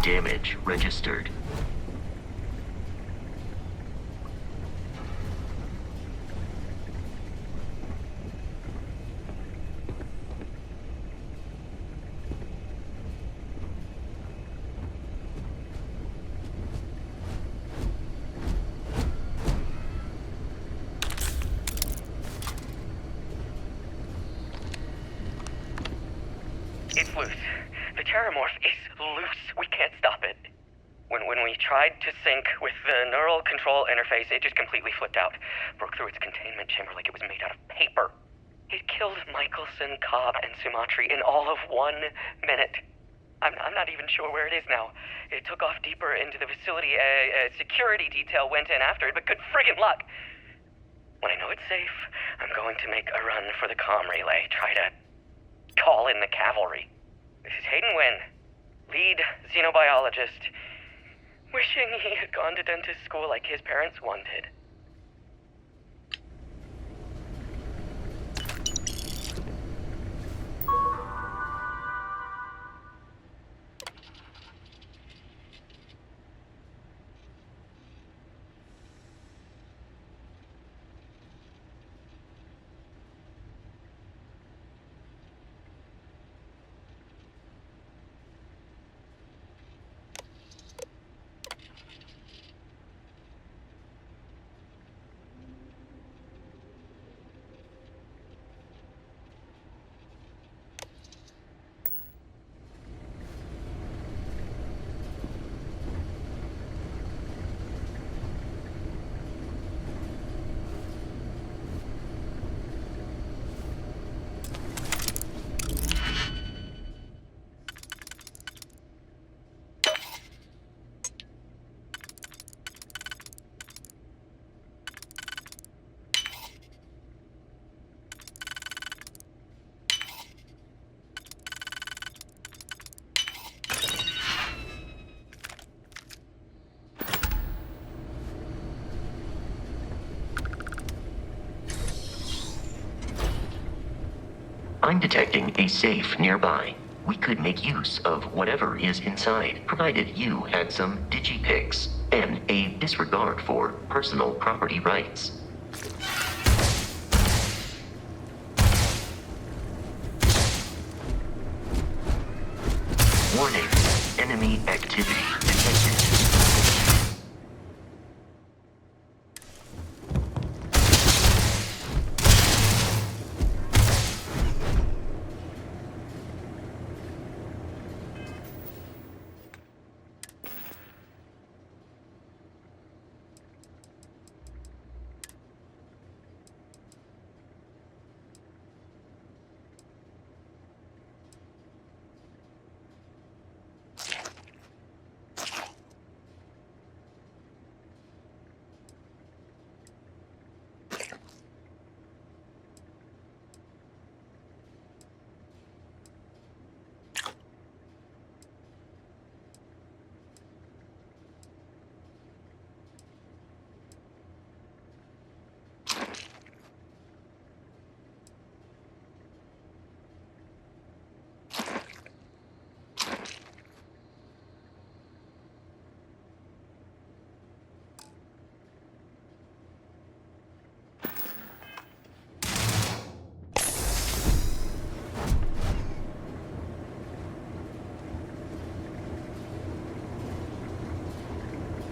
S10: damage registered.
S11: It's loose. The terramorph is loose. We can't stop it. When we tried to sync with the neural control interface, it just completely flipped out. Broke through its containment chamber like it was made out of paper. It killed Michelson, Cobb, and Sumatri in all of 1 minute. I'm not even sure where it is now. It took off deeper into the facility. A security detail went in after it, but good friggin' luck. When I know it's safe, I'm going to make a run for the comm relay. Try to call in the cavalry. This is Hayden Wynn, lead xenobiologist, wishing he had gone to dentist school like his parents wanted.
S10: I'm detecting a safe nearby. We could make use of whatever is inside, provided you had some digipics and a disregard for personal property rights. Warning, enemy activity detected.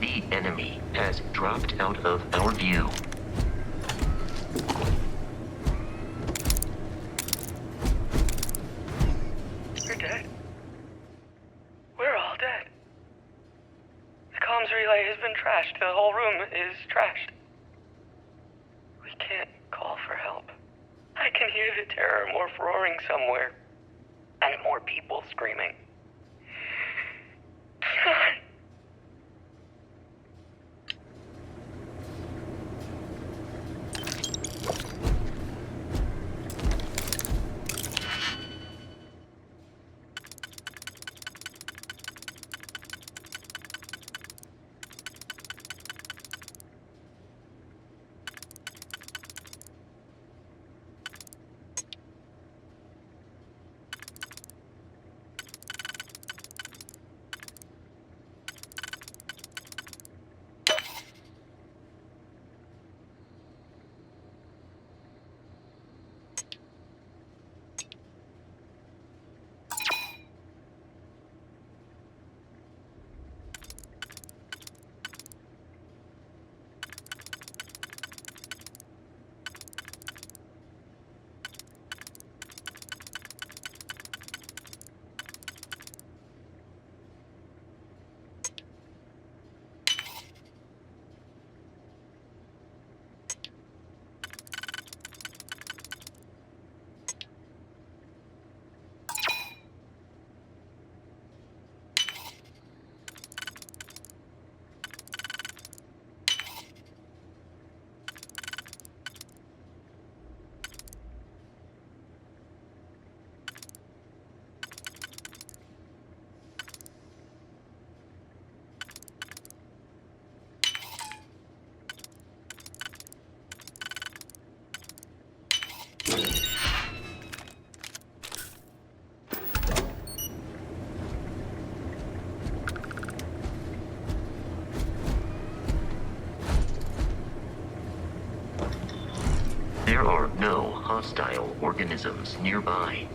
S10: The enemy has dropped out of our view.
S11: You're dead. We're all dead. The comms relay has been trashed. The whole room is trashed. We can't call for help. I can hear the terrormorph roaring somewhere. And more people screaming. God.
S10: hostile organisms nearby.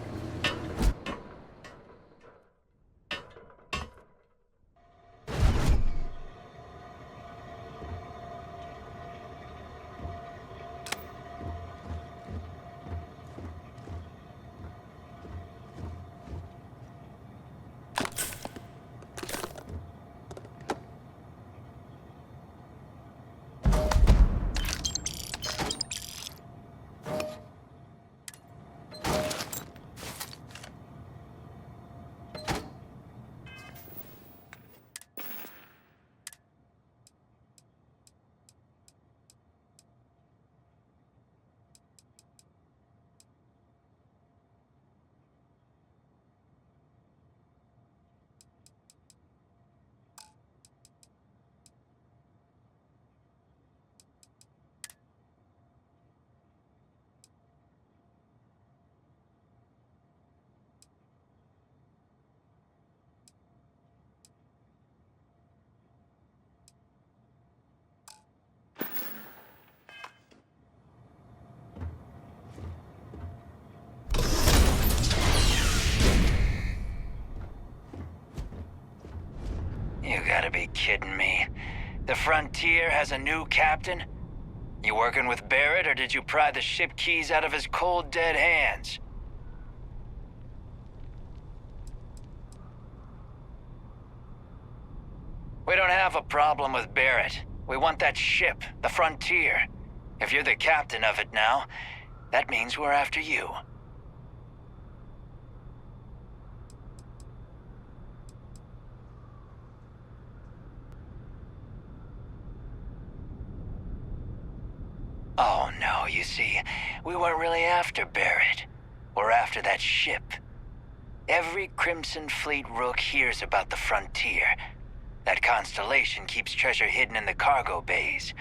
S12: You gotta be kidding me. The Frontier has a new captain? You working with Barrett, or did you pry the ship keys out of his cold, dead hands? We don't have a problem with Barrett. We want that ship, the Frontier. If you're the captain of it now, that means we're after you. Oh no, you see, we weren't really after Barrett. We're after that ship. Every Crimson Fleet rook hears about the Frontier. That constellation keeps treasure hidden in the cargo bays.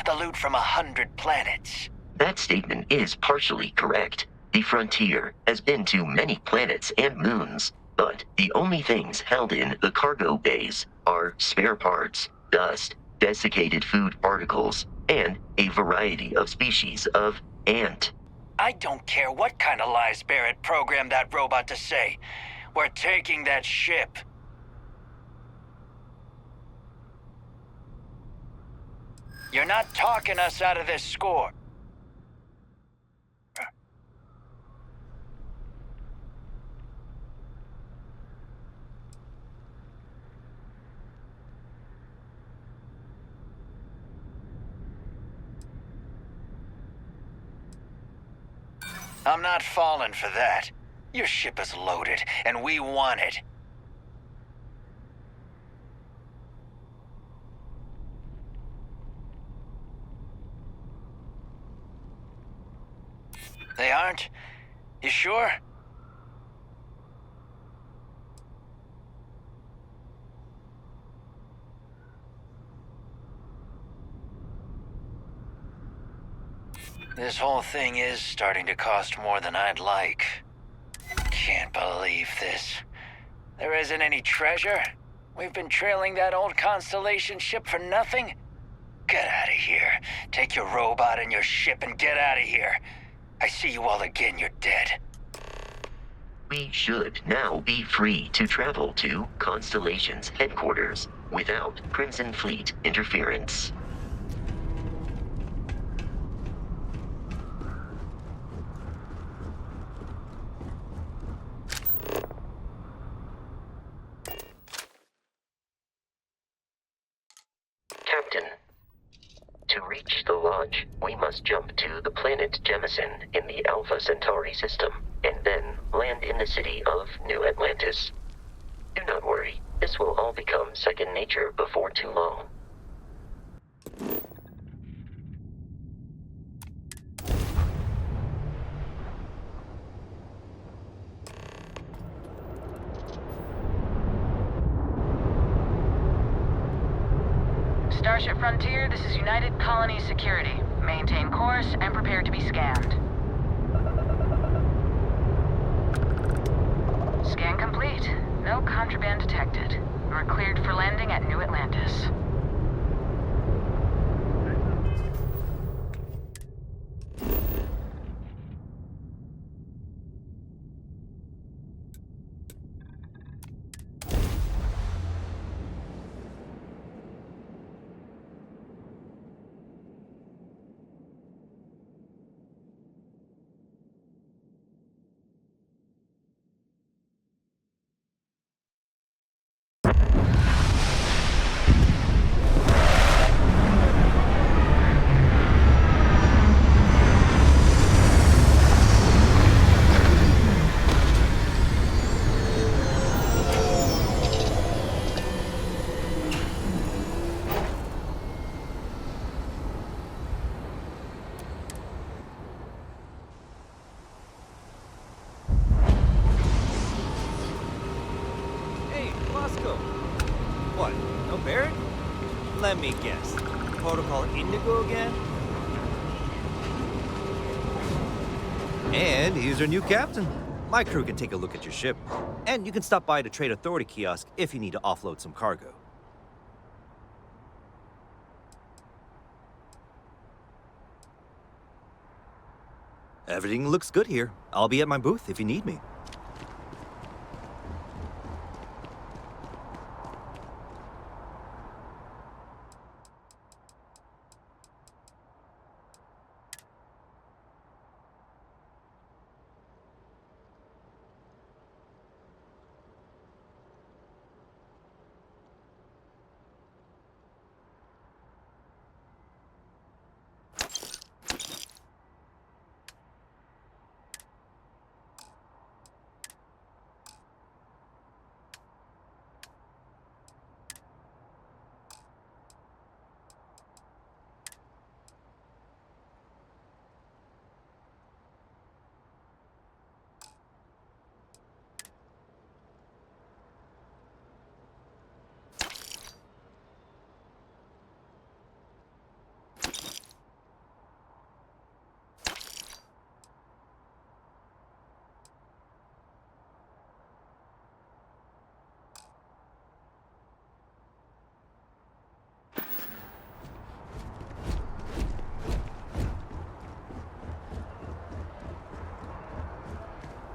S12: The loot from 100 planets.
S10: That statement is partially correct. The Frontier has been to many planets and moons, but the only things held in the cargo bays are spare parts, dust, desiccated food particles, and a variety of species of ant.
S12: I don't care what kind of lies Barrett programmed that robot to say. We're taking that ship. You're not talking us out of this score. I'm not falling for that. Your ship is loaded, and we want it. They aren't? You sure? This whole thing is starting to cost more than I'd like. Can't believe this. There isn't any treasure? We've been trailing that old Constellation ship for nothing? Get out of here. Take your robot and your ship and get out of here. I see you all again, you're dead.
S10: We should now be free to travel to Constellation's headquarters without Crimson Fleet interference. Captain, to reach the Lodge, we must jump to the planet Jemison in the Alpha Centauri system, and then land in the city of New Atlantis. Do not worry, this will all become second nature before too long.
S4: Starship Frontier, this is United Colony Security. Maintain course and prepare to be scanned. Scan complete. No contraband detected. We're cleared for landing at New Atlantis.
S13: What? No Barrett? Let me guess. Protocol Indigo again? And he's our new captain. My crew can take a look at your ship. And you can stop by the Trade Authority kiosk if you need to offload some cargo. Everything looks good here. I'll be at my booth if you need me.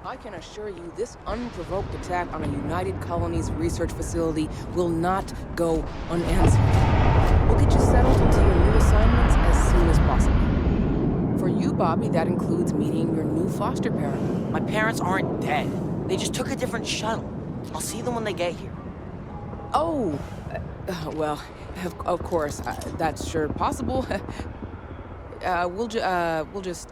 S14: I can assure you this unprovoked attack on a United Colonies research facility will not go unanswered. We'll get you settled into your new assignments as soon as possible. For you, Bobby, that includes meeting your new foster parent.
S15: My parents aren't dead. They just took a different shuttle. I'll see them when they get here.
S14: Oh, well, of course, that's sure possible. We'll just...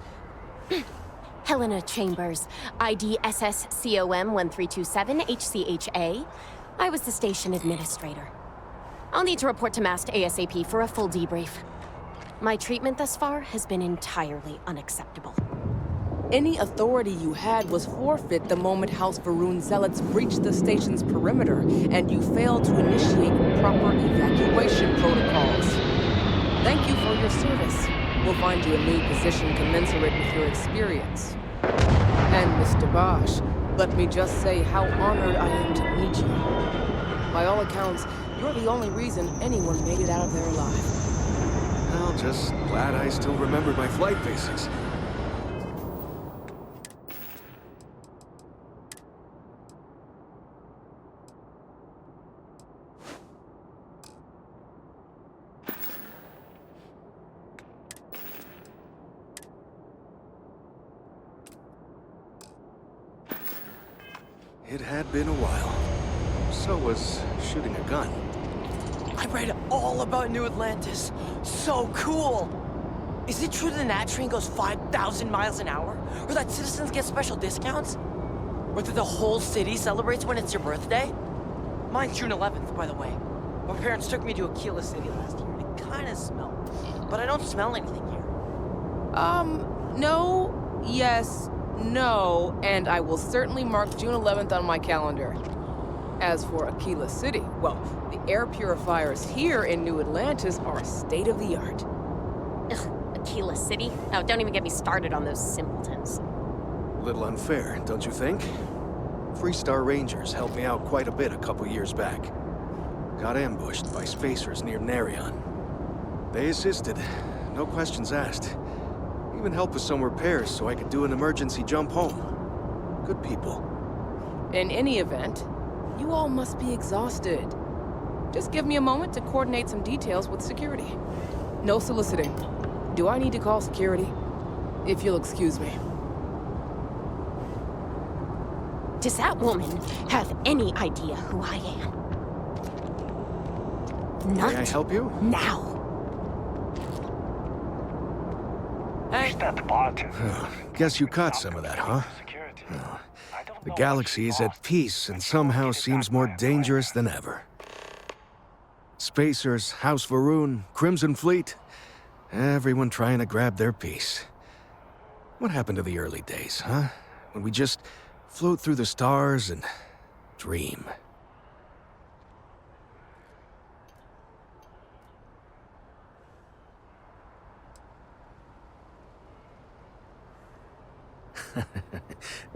S16: Helena Chambers, ID SSCOM 1327 HCHA. I was the station administrator. I'll need to report to MAST ASAP for a full debrief. My treatment thus far has been entirely unacceptable.
S14: Any authority you had was forfeit the moment House Varun zealots breached the station's perimeter, and you failed to initiate proper evacuation protocols. Thank you for your service. We'll find you a new position commensurate with your experience. And Mr. Bosch, let me just say how honored I am to meet you. By all accounts, you're the only reason anyone made it out of there alive.
S2: Well, just glad I still remembered my flight basics. It had been a while. So was shooting a gun.
S15: I read all about New Atlantis. So cool! Is it true the Nat train goes 5,000 miles an hour? Or that citizens get special discounts? Or that the whole city celebrates when it's your birthday? Mine's June 11th, by the way. My parents took me to Aquila City last year. It kinda smelled. But I don't smell anything here.
S14: No, yes, no, and I will certainly mark June 11th on my calendar. As for Aquila City, well, the air purifiers here in New Atlantis are state-of-the-art.
S16: Ugh, Aquila City? Oh, don't even get me started on those simpletons.
S2: A little unfair, don't you think? Freestar Rangers helped me out quite a bit a couple years back. Got ambushed by spacers near Narion. They assisted, no questions asked. Even helped with some repairs so I could do an emergency jump home. Good people.
S14: In any event, you all must be exhausted. Just give me a moment to coordinate some details with security. No soliciting. Do I need to call security? If you'll excuse me.
S16: Does that woman have any idea who I am? Not
S7: May I help you?
S16: now.
S17: Guess you caught some of that, huh? The galaxy is at peace and somehow seems more dangerous than ever. Spacers, House Varun, Crimson Fleet, everyone trying to grab their piece. What happened to the early days, huh? When we just float through the stars and dream.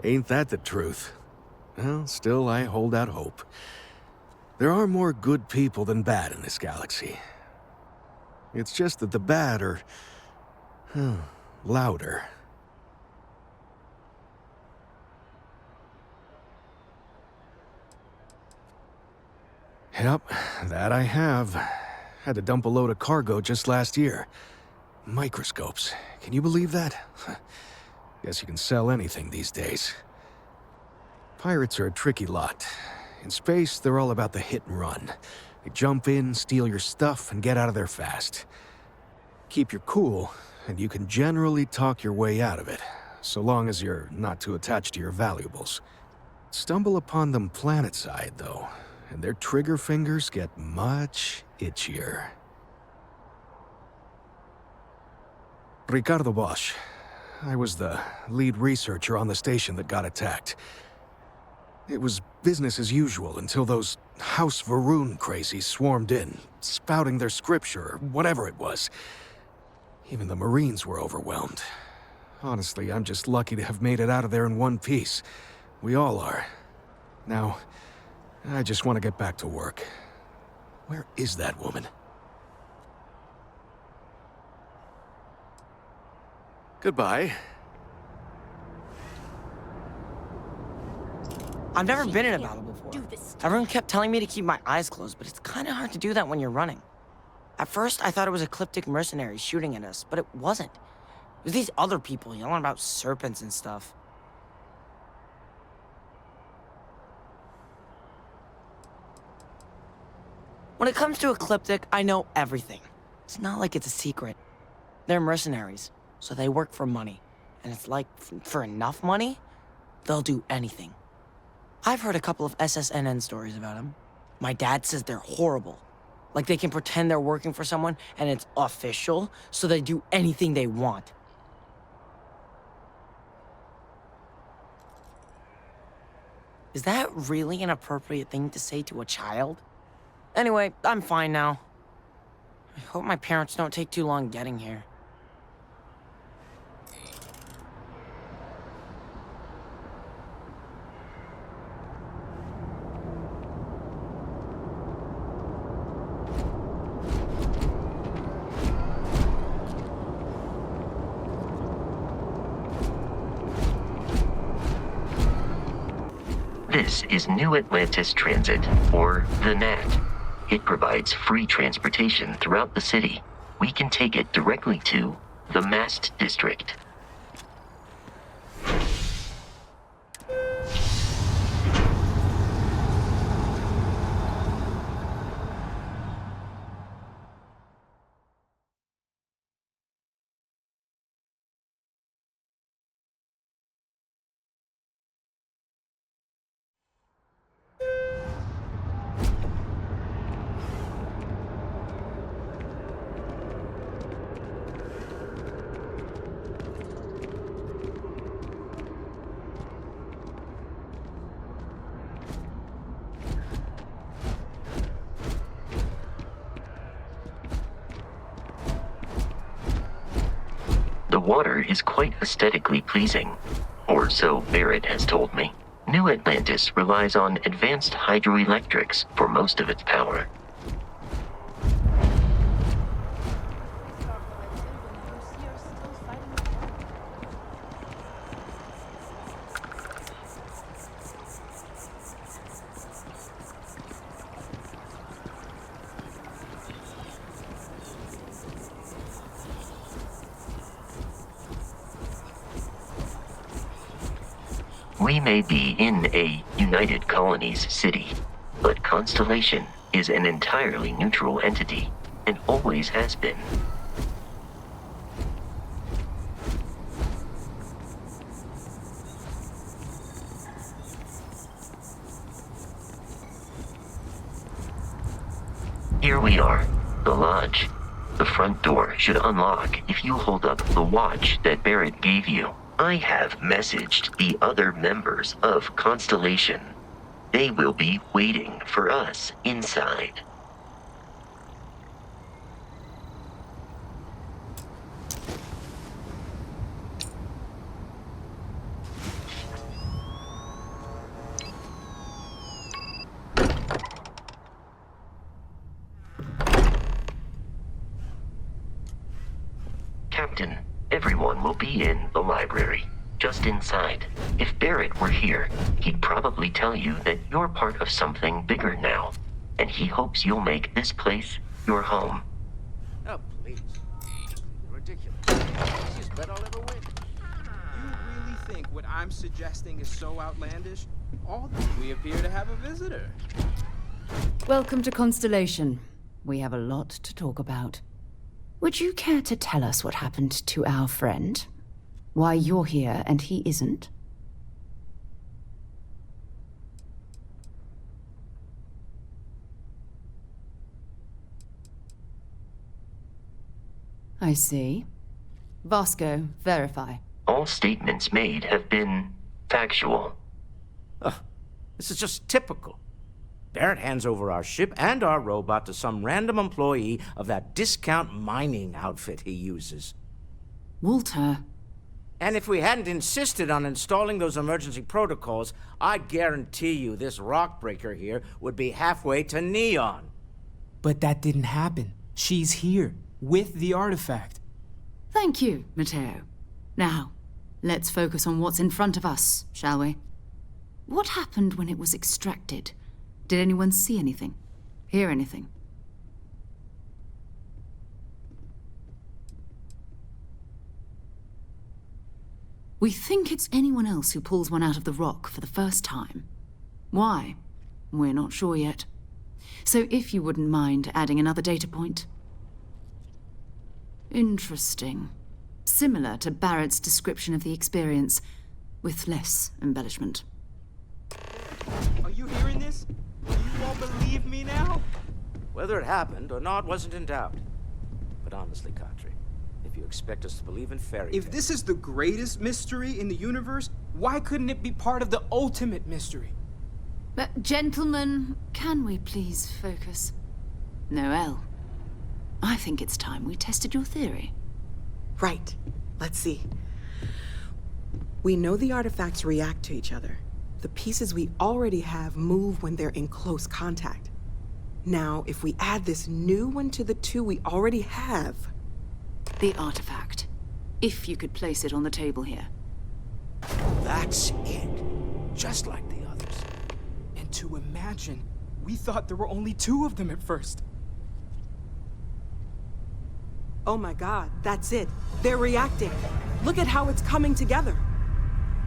S17: Ain't that the truth? Well, still, I hold out hope. There are more good people than bad in this galaxy. It's just that the bad are louder. Yep, that I have. Had to dump a load of cargo just last year. Microscopes. Can you believe that? Guess you can sell anything these days. Pirates are a tricky lot. In space, they're all about the hit and run. They jump in, steal your stuff, and get out of there fast. Keep your cool, and you can generally talk your way out of it, so long as you're not too attached to your valuables. Stumble upon them planetside, though, and their trigger fingers get much itchier. Ricardo Bosch. I was the lead researcher on the station that got attacked. It was business as usual until those House Varun crazies swarmed in, spouting their scripture or whatever it was. Even the Marines were overwhelmed. Honestly, I'm just lucky to have made it out of there in one piece. We all are. Now, I just want to get back to work. Where is that woman? Goodbye.
S15: I've never been in a battle before. Everyone kept telling me to keep my eyes closed, but it's kind of hard to do that when you're running. At first, I thought it was ecliptic mercenaries shooting at us, but it wasn't. It was these other people yelling about serpents and stuff. When it comes to ecliptic, I know everything. It's not like it's a secret. They're mercenaries, so they work for money. And it's like, for enough money, they'll do anything. I've heard a couple of SSNN stories about them. My dad says they're horrible. Like they can pretend they're working for someone and it's official, so they do anything they want. Is that really an appropriate thing to say to a child? Anyway, I'm fine now. I hope my parents don't take too long getting here.
S10: This is New Atlantis Transit, or the NAT. It provides free transportation throughout the city. We can take it directly to the Mast District. The water is quite aesthetically pleasing, or so Barrett has told me. New Atlantis relies on advanced hydroelectrics for most of its power. We may be in a United Colonies city, but Constellation is an entirely neutral entity, and always has been. Here we are, the lodge. The front door should unlock if you hold up the watch that Barrett gave you. I have messaged the other members of Constellation. They will be waiting for us inside. Captain, everyone will be in the library, just inside. If Barrett were here, he'd probably tell you that you're part of something bigger now, and he hopes you'll make this place your home.
S18: Oh, please. Ridiculous. Easiest bet I'll ever win.
S19: You really think what I'm suggesting is so outlandish? We appear to have a visitor.
S20: Welcome to Constellation. We have a lot to talk about. Would you care to tell us what happened to our friend? Why you're here and he isn't? I see. Vasco, verify.
S10: All statements made have been factual.
S18: This is just typical. Barrett hands over our ship and our robot to some random employee of that discount mining outfit he uses.
S20: Walter.
S18: And if we hadn't insisted on installing those emergency protocols, I guarantee you this rock breaker here would be halfway to Neon.
S21: But that didn't happen. She's here, with the artifact.
S20: Thank you, Matteo. Now, let's focus on what's in front of us, shall we? What happened when it was extracted? Did anyone see anything? Hear anything? We think it's anyone else who pulls one out of the rock for the first time. Why? We're not sure yet. So if you wouldn't mind adding another data point. Interesting. Similar to Barrett's description of the experience, with less embellishment.
S19: Are you hearing this? Do you all believe me now?
S18: Whether it happened or not wasn't in doubt. But honestly, Katri, if you expect us to believe in fairy tales...
S19: If this is the greatest mystery in the universe, why couldn't it be part of the ultimate mystery?
S20: But gentlemen, can we please focus? Noel, I think it's time we tested your theory.
S22: Right. Let's see. We know the artifacts react to each other. The pieces we already have move when they're in close contact. Now, if we add this new one to the two we already have...
S20: The artifact. If you could place it on the table here.
S18: That's it. Just like the others.
S19: And to imagine, we thought there were only 2 of them at first.
S22: Oh my god, that's it. They're reacting. Look at how it's coming together.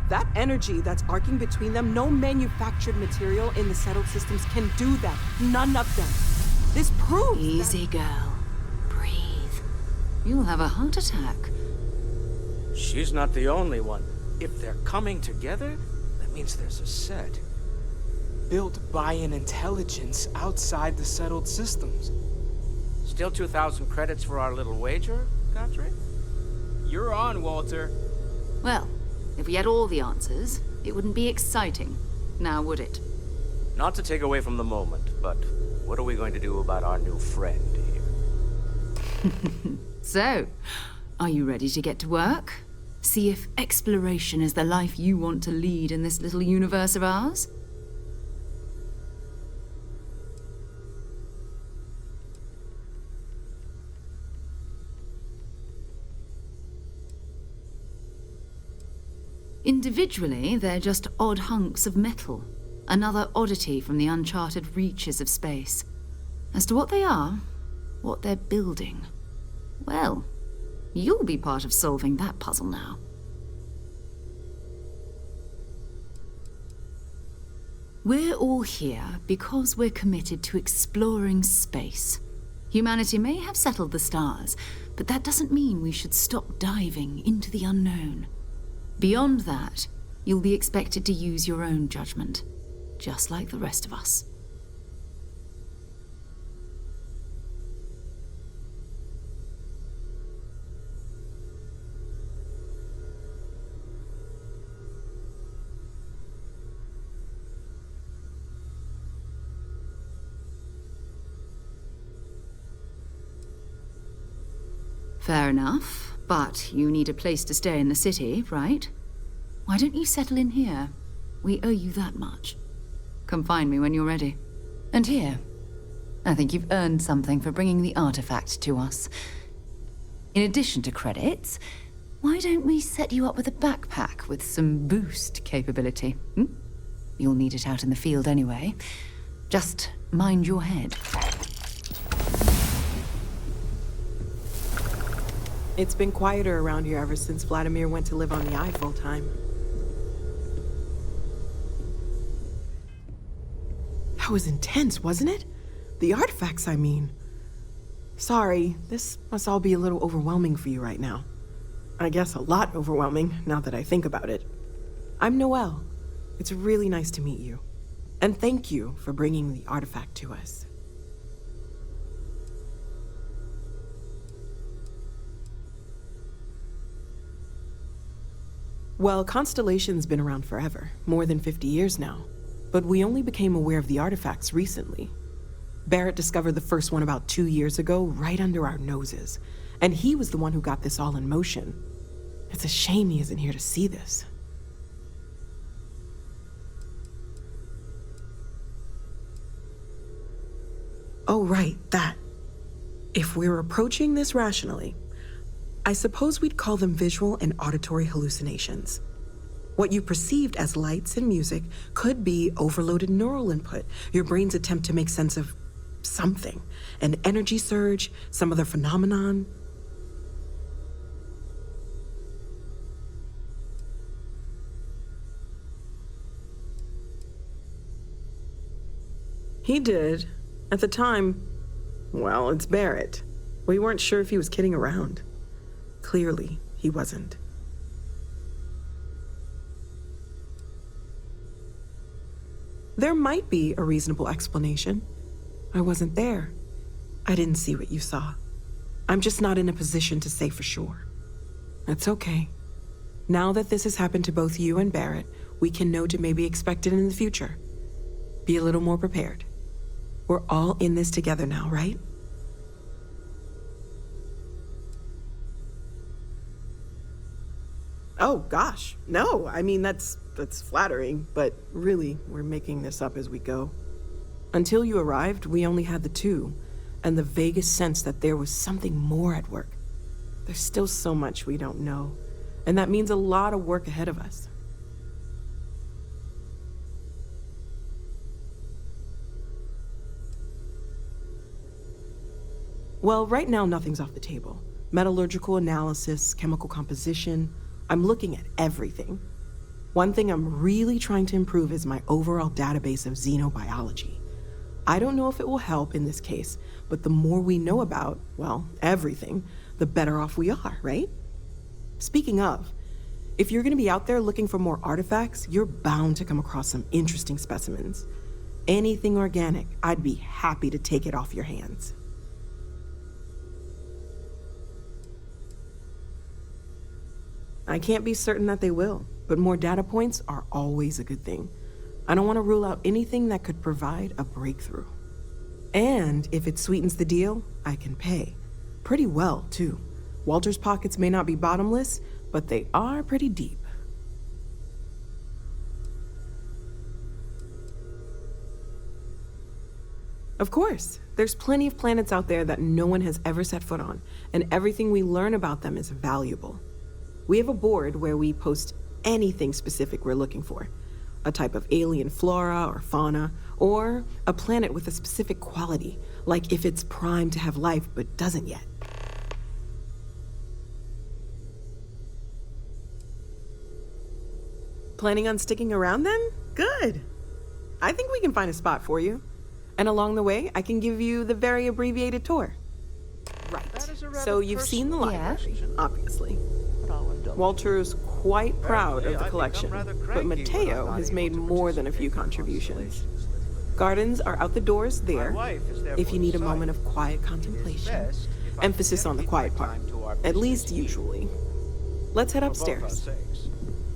S22: That energy that's arcing between them, no manufactured material in the settled systems can do that. None of them. This proves
S20: Easy, girl. Breathe. You'll have a heart attack.
S18: She's not the only one. If they're coming together, that means there's a set.
S19: Built by an intelligence outside the settled systems.
S18: Still 2,000 credits for our little wager, Katri?
S19: You're on, Walter.
S20: Well, if we had all the answers, it wouldn't be exciting, now would it?
S18: Not to take away from the moment, but what are we going to do about our new friend here?
S20: So, are you ready to get to work? See if exploration is the life you want to lead in this little universe of ours? Individually, they're just odd hunks of metal. Another oddity from the uncharted reaches of space. As to what they are, what they're building, well, you'll be part of solving that puzzle now. We're all here because we're committed to exploring space. Humanity may have settled the stars, but that doesn't mean we should stop diving into the unknown. Beyond that, you'll be expected to use your own judgment, just like the rest of us. Fair enough, but you need a place to stay in the city, right? Why don't you settle in here? We owe you that much. Come find me when you're ready. And here, I think you've earned something for bringing the artifact to us. In addition to credits, why don't we set you up with a backpack with some boost capability? You'll need it out in the field anyway. Just mind your head.
S22: It's been quieter around here ever since Vladimir went to live on the Eye full time. That was intense, wasn't it? The artifacts, I mean. Sorry, this must all be a little overwhelming for you right now. I guess a lot overwhelming, now that I think about it. I'm Noelle. It's really nice to meet you. And thank you for bringing the artifact to us. Well, Constellation's been around forever, more than 50 years now. But we only became aware of the artifacts recently. Barrett discovered the first one about 2 years ago, right under our noses. And he was the one who got this all in motion. It's a shame he isn't here to see this. Oh, right, that. If we're approaching this rationally, I suppose we'd call them visual and auditory hallucinations. What you perceived as lights and music could be overloaded neural input, your brain's attempt to make sense of something, an energy surge, some other phenomenon. He did. At the time, well, it's Barrett. We weren't sure if he was kidding around. Clearly, he wasn't. There might be a reasonable explanation. I wasn't there. I didn't see what you saw. I'm just not in a position to say for sure. That's okay. Now that this has happened to both you and Barrett, we can know to maybe expect it in the future. Be a little more prepared. We're all in this together now, right? Oh, gosh. No, I mean, that's flattering, but really, we're making this up as we go. Until you arrived, we only had the two, and the vaguest sense that there was something more at work. There's still so much we don't know, and that means a lot of work ahead of us. Well, right now, nothing's off the table. Metallurgical analysis, chemical composition. I'm looking at everything. One thing I'm really trying to improve is my overall database of xenobiology. I don't know if it will help in this case, but the more we know about, well, everything, the better off we are, right? Speaking of, if you're gonna be out there looking for more artifacts, you're bound to come across some interesting specimens. Anything organic, I'd be happy to take it off your hands. I can't be certain that they will, but more data points are always a good thing. I don't want to rule out anything that could provide a breakthrough. And if it sweetens the deal, I can pay. Pretty well, too. Walter's pockets may not be bottomless, but they are pretty deep. Of course, there's plenty of planets out there that no one has ever set foot on, and everything we learn about them is valuable. We have a board where we post anything specific we're looking for. A type of alien flora or fauna, or a planet with a specific quality, like if it's primed to have life but doesn't yet. Planning on sticking around then? Good. I think we can find a spot for you. And along the way, I can give you the very abbreviated tour. Right. So you've seen the library, obviously. Walter's quite proud of the collection, but Mateo has made more than a few contributions. Gardens are out the doors there, if you need a moment of quiet contemplation. Emphasis on the quiet part, at least usually. Let's head upstairs.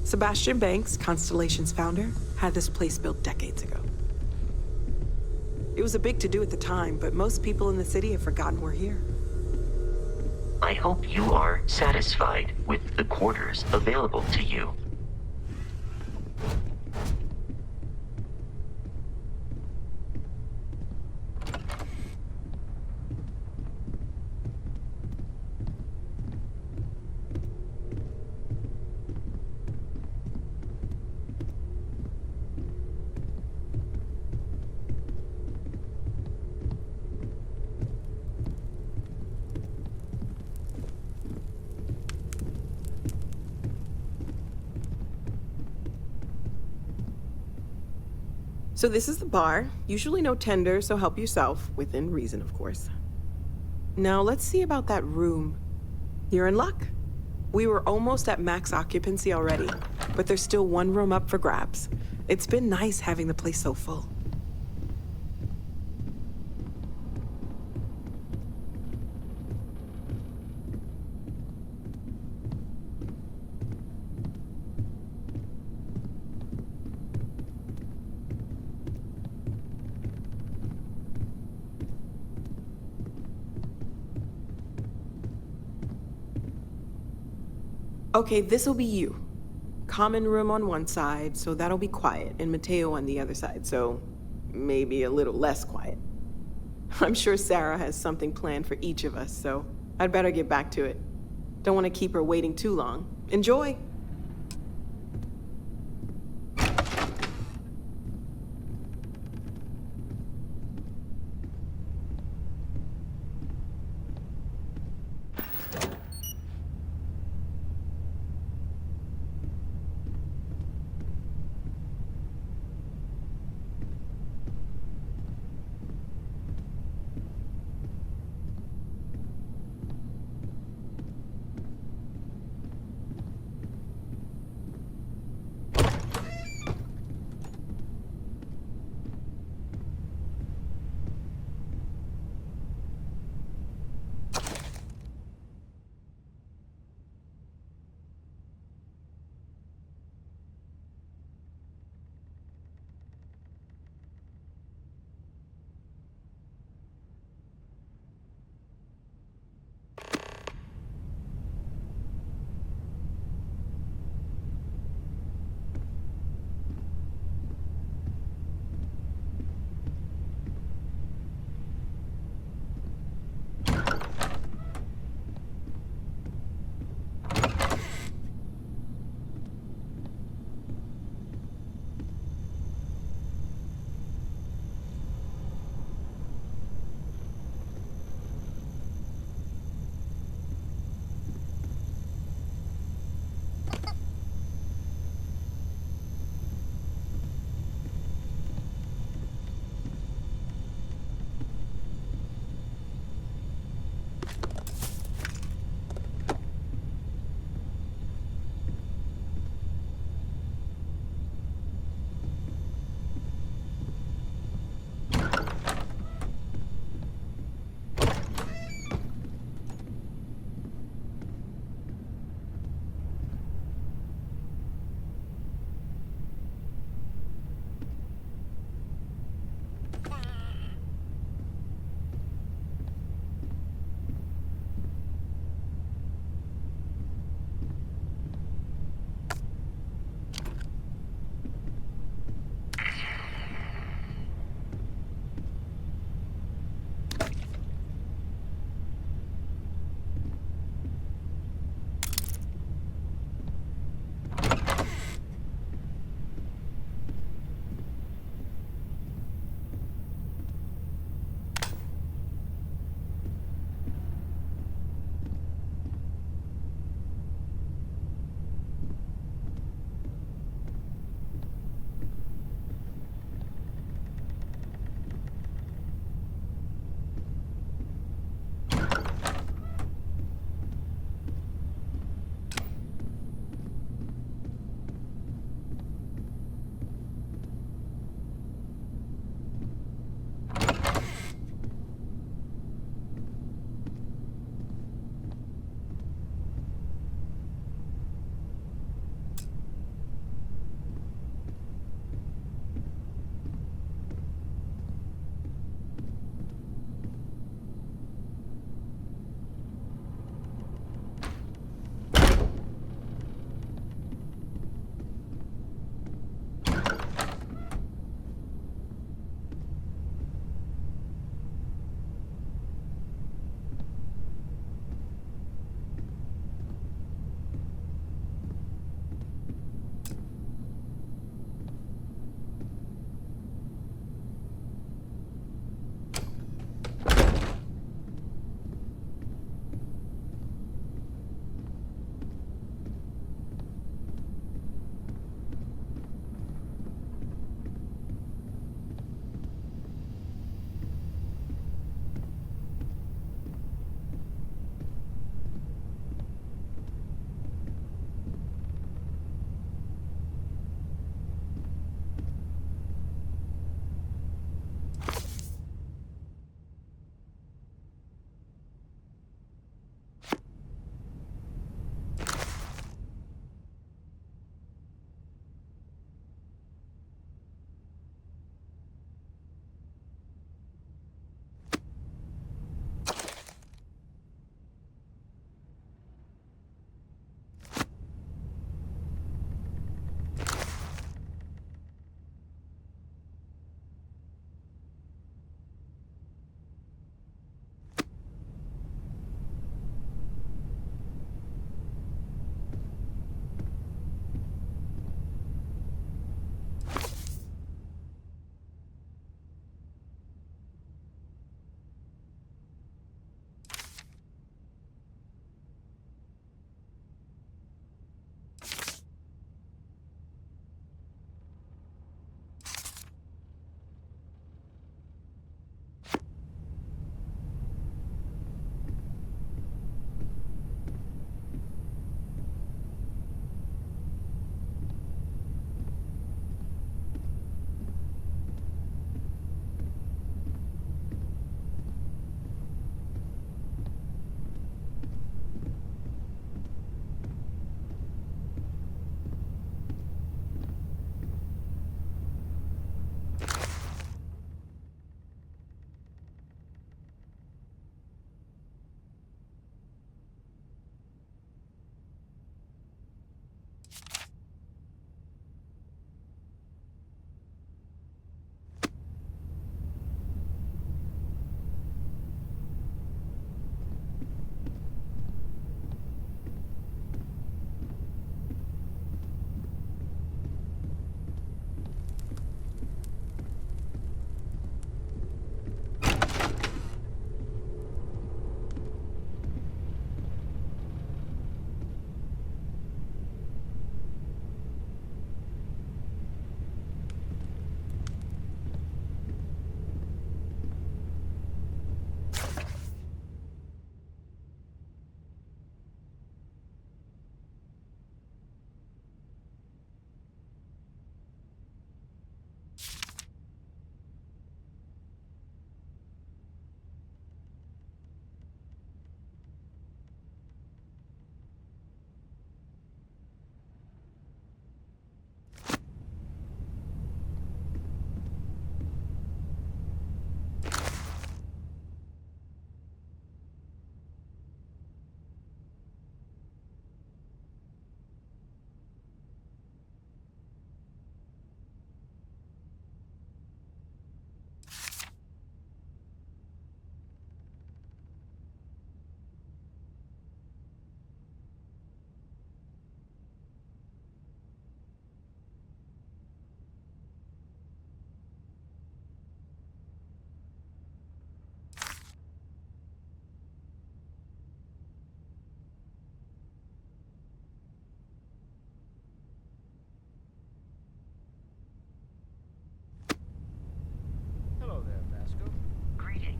S22: Sebastian Banks, Constellation's founder, had this place built decades ago. It was a big to-do at the time, but most people in the city have forgotten we're here.
S10: I hope you are satisfied with the quarters available to you.
S22: So this is the bar. Usually no tender, so help yourself, within reason, of course. Now let's see about that room. You're in luck. We were almost at max occupancy already, but there's still one room up for grabs. It's been nice having the place so full. Okay, this'll be you. Common room on one side, so that'll be quiet, and Mateo on the other side, so maybe a little less quiet. I'm sure Sarah has something planned for each of us, so I'd better get back to it. Don't want to keep her waiting too long. Enjoy!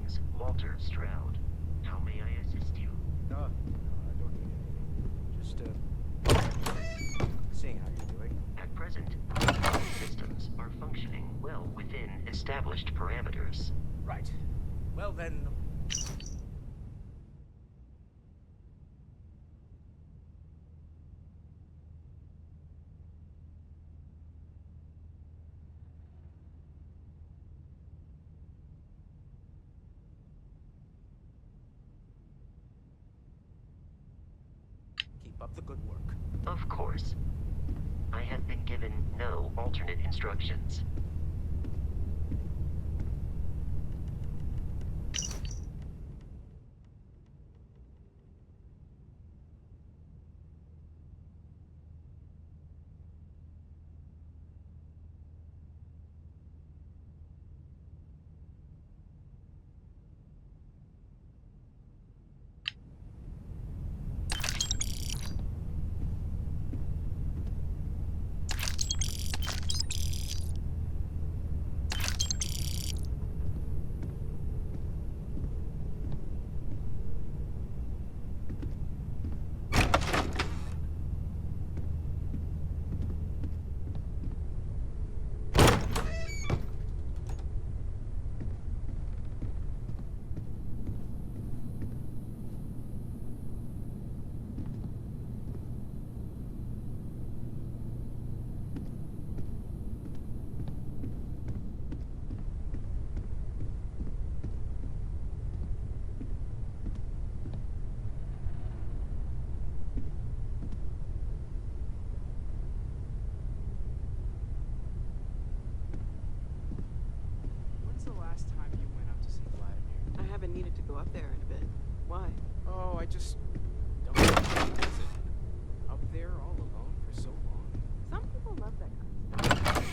S10: Greetings, Walter Stroud. How may I assist you?
S12: No, I don't need anything. Just, seeing how you're doing.
S10: At present, all systems are functioning well within established parameters.
S18: Right. Well then... Keep up the good work.
S10: Of course. I have been given no alternate instructions.
S19: The last time you went up to see Vladimir?
S22: I haven't needed to go up there in a bit. Why?
S19: Oh, I just don't know how he does it. Up there all alone for so long.
S22: Some people love that kind of stuff.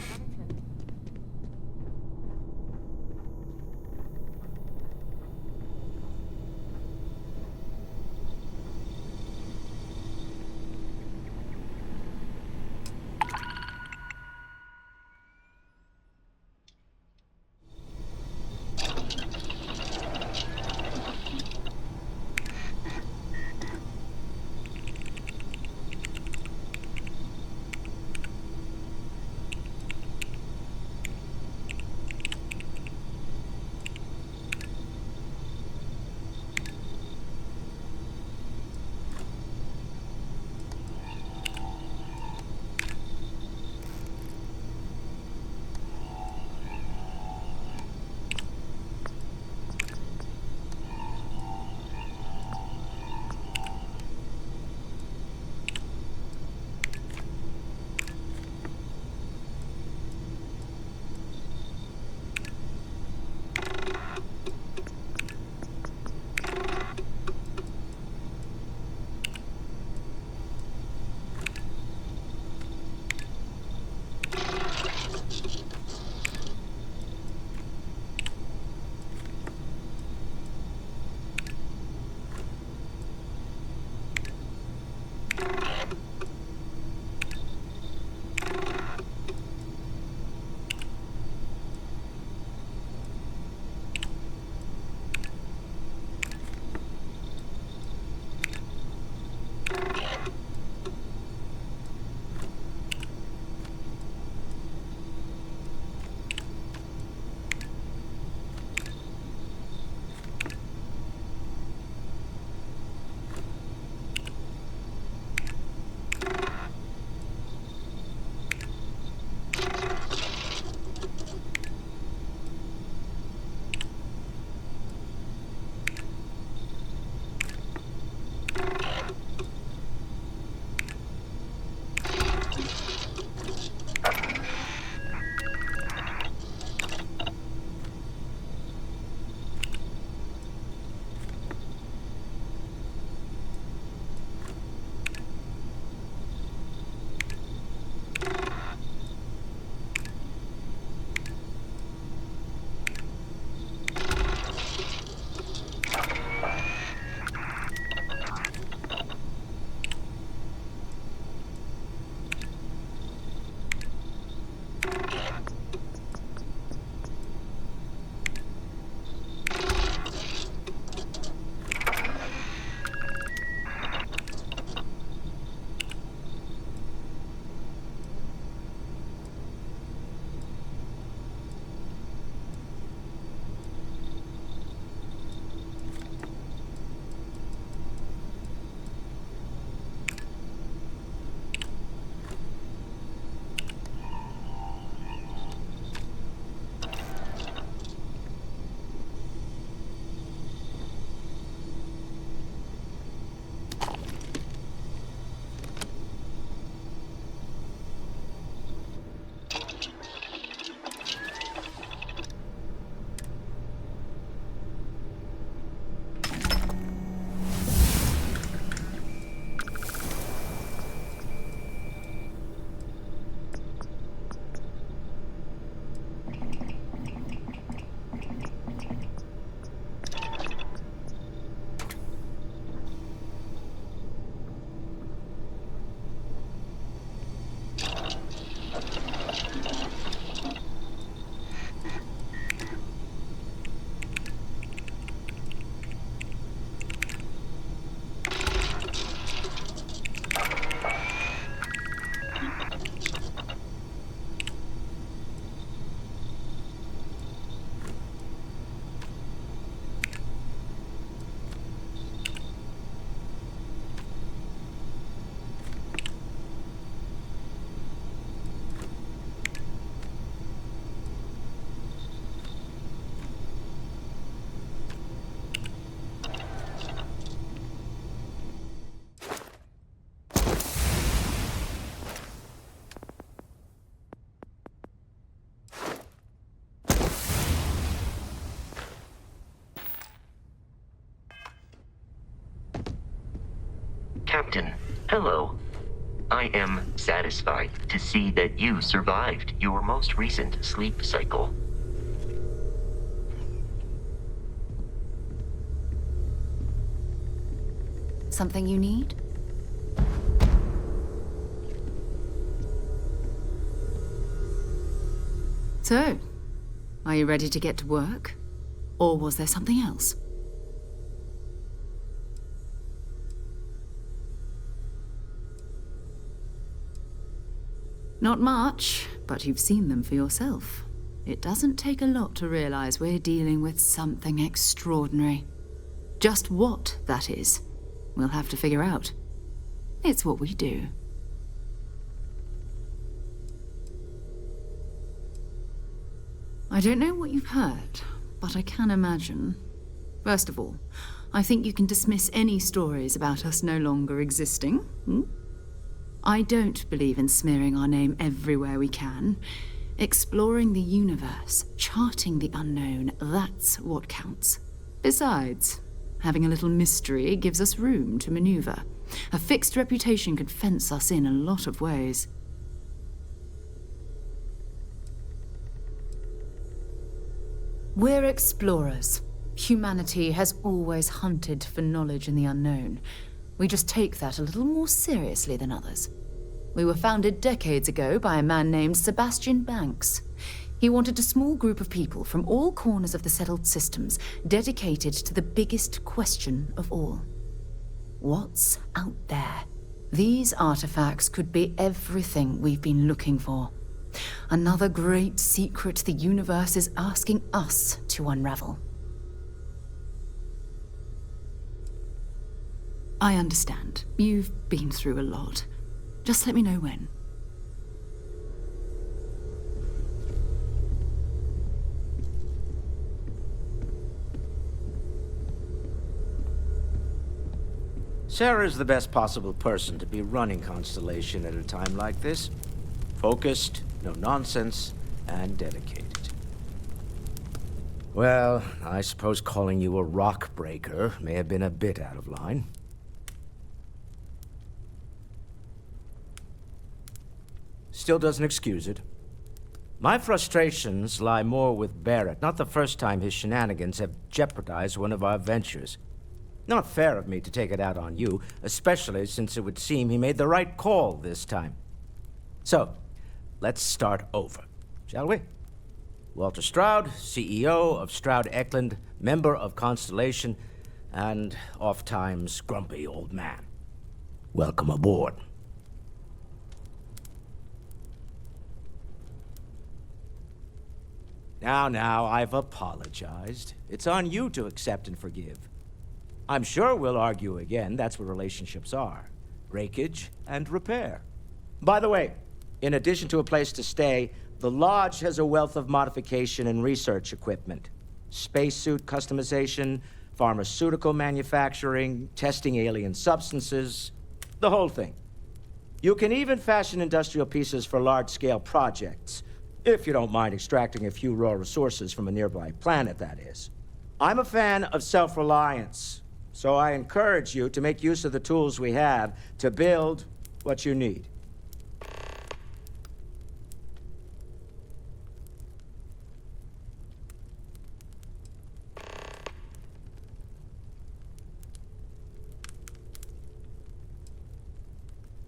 S10: Hello. I am satisfied to see that you survived your most recent sleep cycle.
S20: Something you need? So, are you ready to get to work? Or was there something else? Not much, but you've seen them for yourself. It doesn't take a lot to realize we're dealing with something extraordinary. Just what that is, we'll have to figure out. It's what we do. I don't know what you've heard, but I can imagine. First of all, I think you can dismiss any stories about us no longer existing. I don't believe in smearing our name everywhere we can. Exploring the universe, charting the unknown, that's what counts. Besides, having a little mystery gives us room to maneuver. A fixed reputation could fence us in a lot of ways. We're explorers. Humanity has always hunted for knowledge in the unknown. We just take that a little more seriously than others. We were founded decades ago by a man named Sebastian Banks. He wanted a small group of people from all corners of the settled systems dedicated to the biggest question of all. What's out there? These artifacts could be everything we've been looking for. Another great secret the universe is asking us to unravel. I understand. You've been through a lot. Just let me know when.
S18: Sarah's the best possible person to be running Constellation at a time like this. Focused, no nonsense, and dedicated. Well, I suppose calling you a rock breaker may have been a bit out of line. Still doesn't excuse it. My frustrations lie more with Barrett, not the first time his shenanigans have jeopardized one of our ventures. Not fair of me to take it out on you, especially since it would seem he made the right call this time. So, let's start over, shall we? Walter Stroud, CEO of Stroud Eklund, member of Constellation, and oft-times grumpy old man. Welcome aboard. Now, I've apologized. It's on you to accept and forgive. I'm sure we'll argue again. That's what relationships are. Breakage and repair. By the way, in addition to a place to stay, the Lodge has a wealth of modification and research equipment. Spacesuit customization, pharmaceutical manufacturing, testing alien substances, the whole thing. You can even fashion industrial pieces for large-scale projects, if you don't mind extracting a few raw resources from a nearby planet, that is. I'm a fan of self-reliance, so I encourage you to make use of the tools we have to build what you need.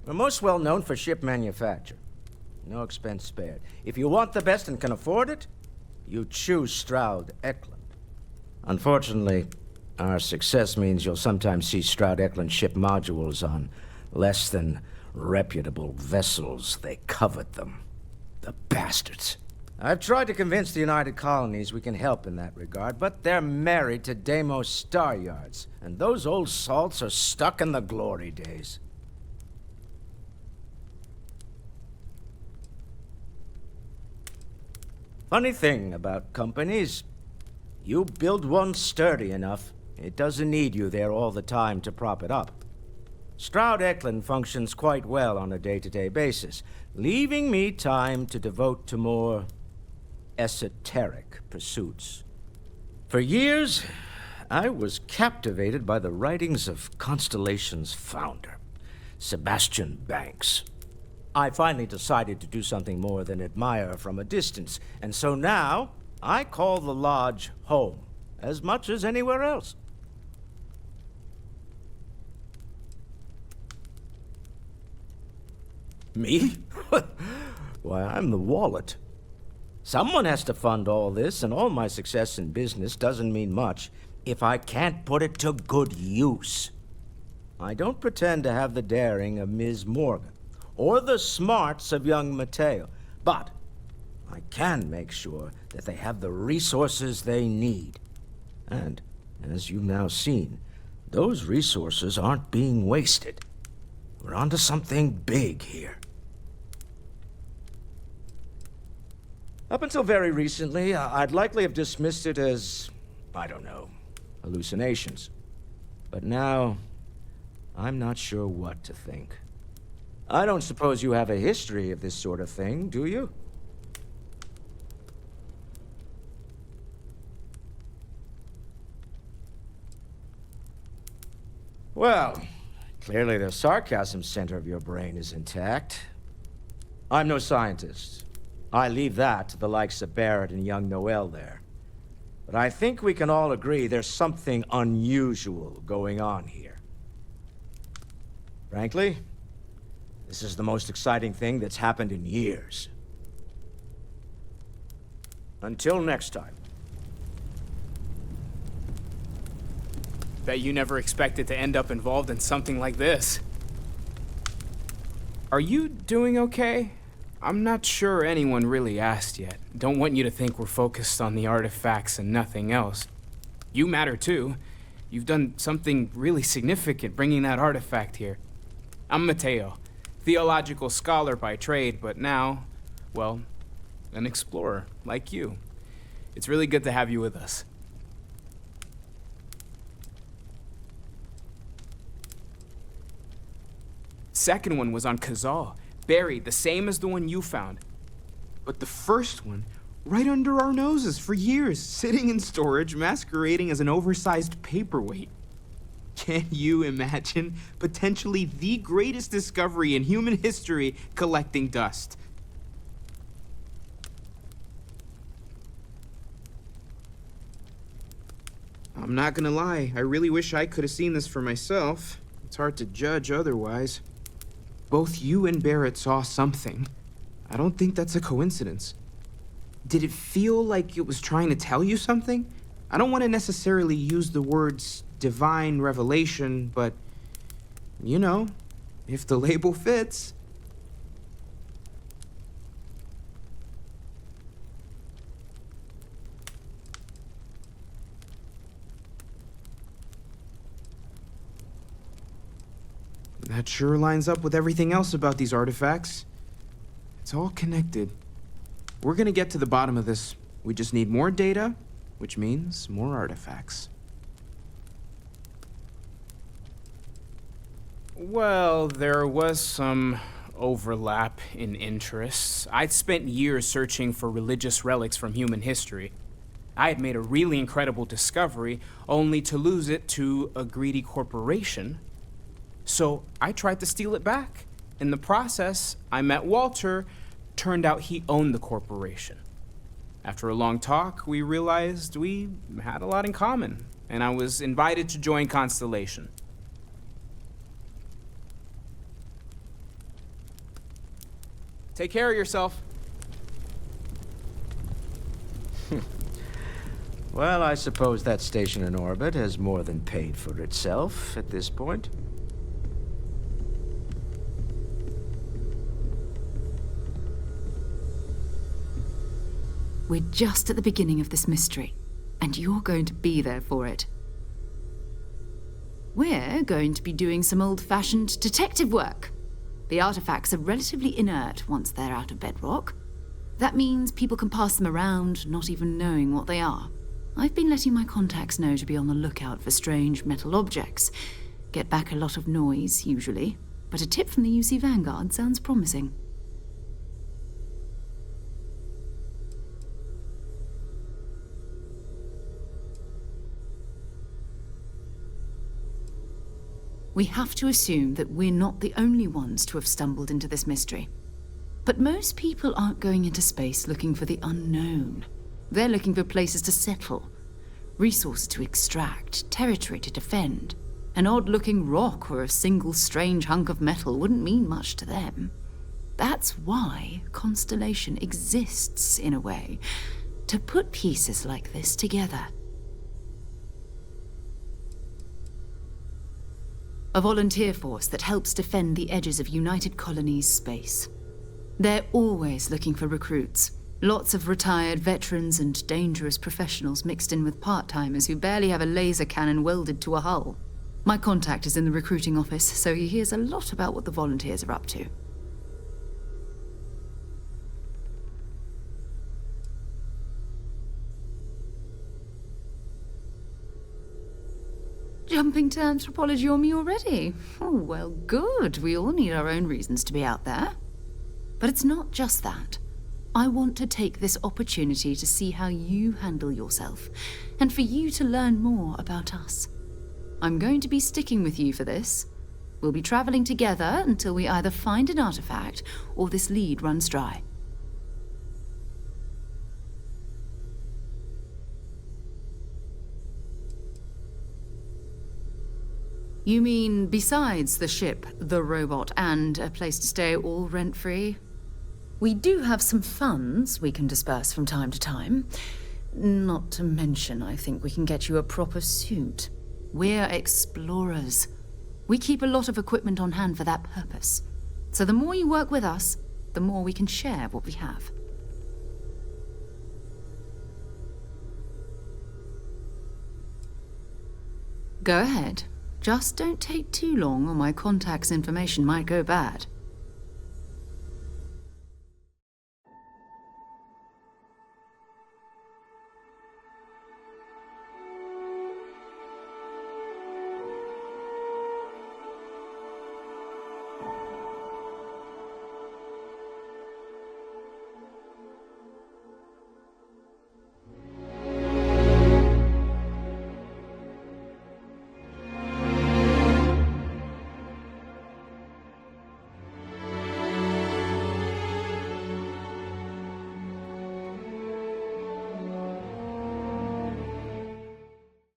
S18: We're most well known for ship manufacture. No expense spared. If you want the best and can afford it, you choose Stroud Eklund. Unfortunately, our success means you'll sometimes see Stroud Eklund ship modules on less than reputable vessels. They covet them. The bastards. I've tried to convince the United Colonies we can help in that regard, but they're married to Deimos Star Yards, and those old salts are stuck in the glory days. Funny thing about companies, you build one sturdy enough, it doesn't need you there all the time to prop it up. Stroud Eklund functions quite well on a day-to-day basis, leaving me time to devote to more esoteric pursuits. For years, I was captivated by the writings of Constellation's founder, Sebastian Banks. I finally decided to do something more than admire from a distance, and so now I call the lodge home, as much as anywhere else. Me? Why, I'm the wallet. Someone has to fund all this, and all my success in business doesn't mean much if I can't put it to good use. I don't pretend to have the daring of Ms. Morgan, or the smarts of young Mateo, but I can make sure that they have the resources they need. And, as you've now seen, those resources aren't being wasted. We're onto something big here. Up until very recently, I'd likely have dismissed it as, I don't know, hallucinations. But now, I'm not sure what to think. I don't suppose you have a history of this sort of thing, do you? Well, clearly the sarcasm center of your brain is intact. I'm no scientist. I leave that to the likes of Barrett and young Noel there. But I think we can all agree there's something unusual going on here. Frankly, this is the most exciting thing that's happened in years. Until next time.
S21: Bet you never expected to end up involved in something like this. Are you doing okay? I'm not sure anyone really asked yet. Don't want you to think we're focused on the artifacts and nothing else. You matter too. You've done something really significant bringing that artifact here. I'm Mateo, theological scholar by trade, but now, well, an explorer like you. It's really good to have you with us. Second one was on Kazal, buried the same as the one you found. But the first one, right under our noses for years, sitting in storage, masquerading as an oversized paperweight. Can you imagine potentially the greatest discovery in human history collecting dust? I'm not gonna lie, I really wish I could have seen this for myself. It's hard to judge otherwise. Both you and Barrett saw something. I don't think that's a coincidence. Did it feel like it was trying to tell you something? I don't want to necessarily use the words divine revelation, but, you know, if the label fits. That sure lines up with everything else about these artifacts. It's all connected. We're gonna get to the bottom of this. We just need more data, which means more artifacts. Well, there was some overlap in interests. I'd spent years searching for religious relics from human history. I had made a really incredible discovery, only to lose it to a greedy corporation. So I tried to steal it back. In the process, I met Walter. Turned out he owned the corporation. After a long talk, we realized we had a lot in common, and I was invited to join Constellation. Take care of yourself.
S18: Well, I suppose that station in orbit has more than paid for itself at this point.
S20: We're just at the beginning of this mystery, and you're going to be there for it. We're going to be doing some old-fashioned detective work. The artifacts are relatively inert once they're out of bedrock. That means people can pass them around, not even knowing what they are. I've been letting my contacts know to be on the lookout for strange metal objects. Get back a lot of noise, usually, but a tip from the UC Vanguard sounds promising. We have to assume that we're not the only ones to have stumbled into this mystery. But most people aren't going into space looking for the unknown. They're looking for places to settle, resources to extract, territory to defend. An odd-looking rock or a single strange hunk of metal wouldn't mean much to them. That's why Constellation exists, in a way, to put pieces like this together. A volunteer force that helps defend the edges of United Colonies space. They're always looking for recruits. Lots of retired veterans and dangerous professionals mixed in with part-timers who barely have a laser cannon welded to a hull. My contact is in the recruiting office, so he hears a lot about what the volunteers are up to. Jumping to anthropology on me already? Oh, well, good. We all need our own reasons to be out there. But it's not just that. I want to take this opportunity to see how you handle yourself, and for you to learn more about us. I'm going to be sticking with you for this. We'll be traveling together until we either find an artifact or this lead runs dry. You mean besides the ship, the robot, and a place to stay all rent-free? We do have some funds we can disperse from time to time. Not to mention, I think we can get you a proper suit. We're explorers. We keep a lot of equipment on hand for that purpose. So the more you work with us, the more we can share what we have. Go ahead. Just don't take too long or my contact's information might go bad.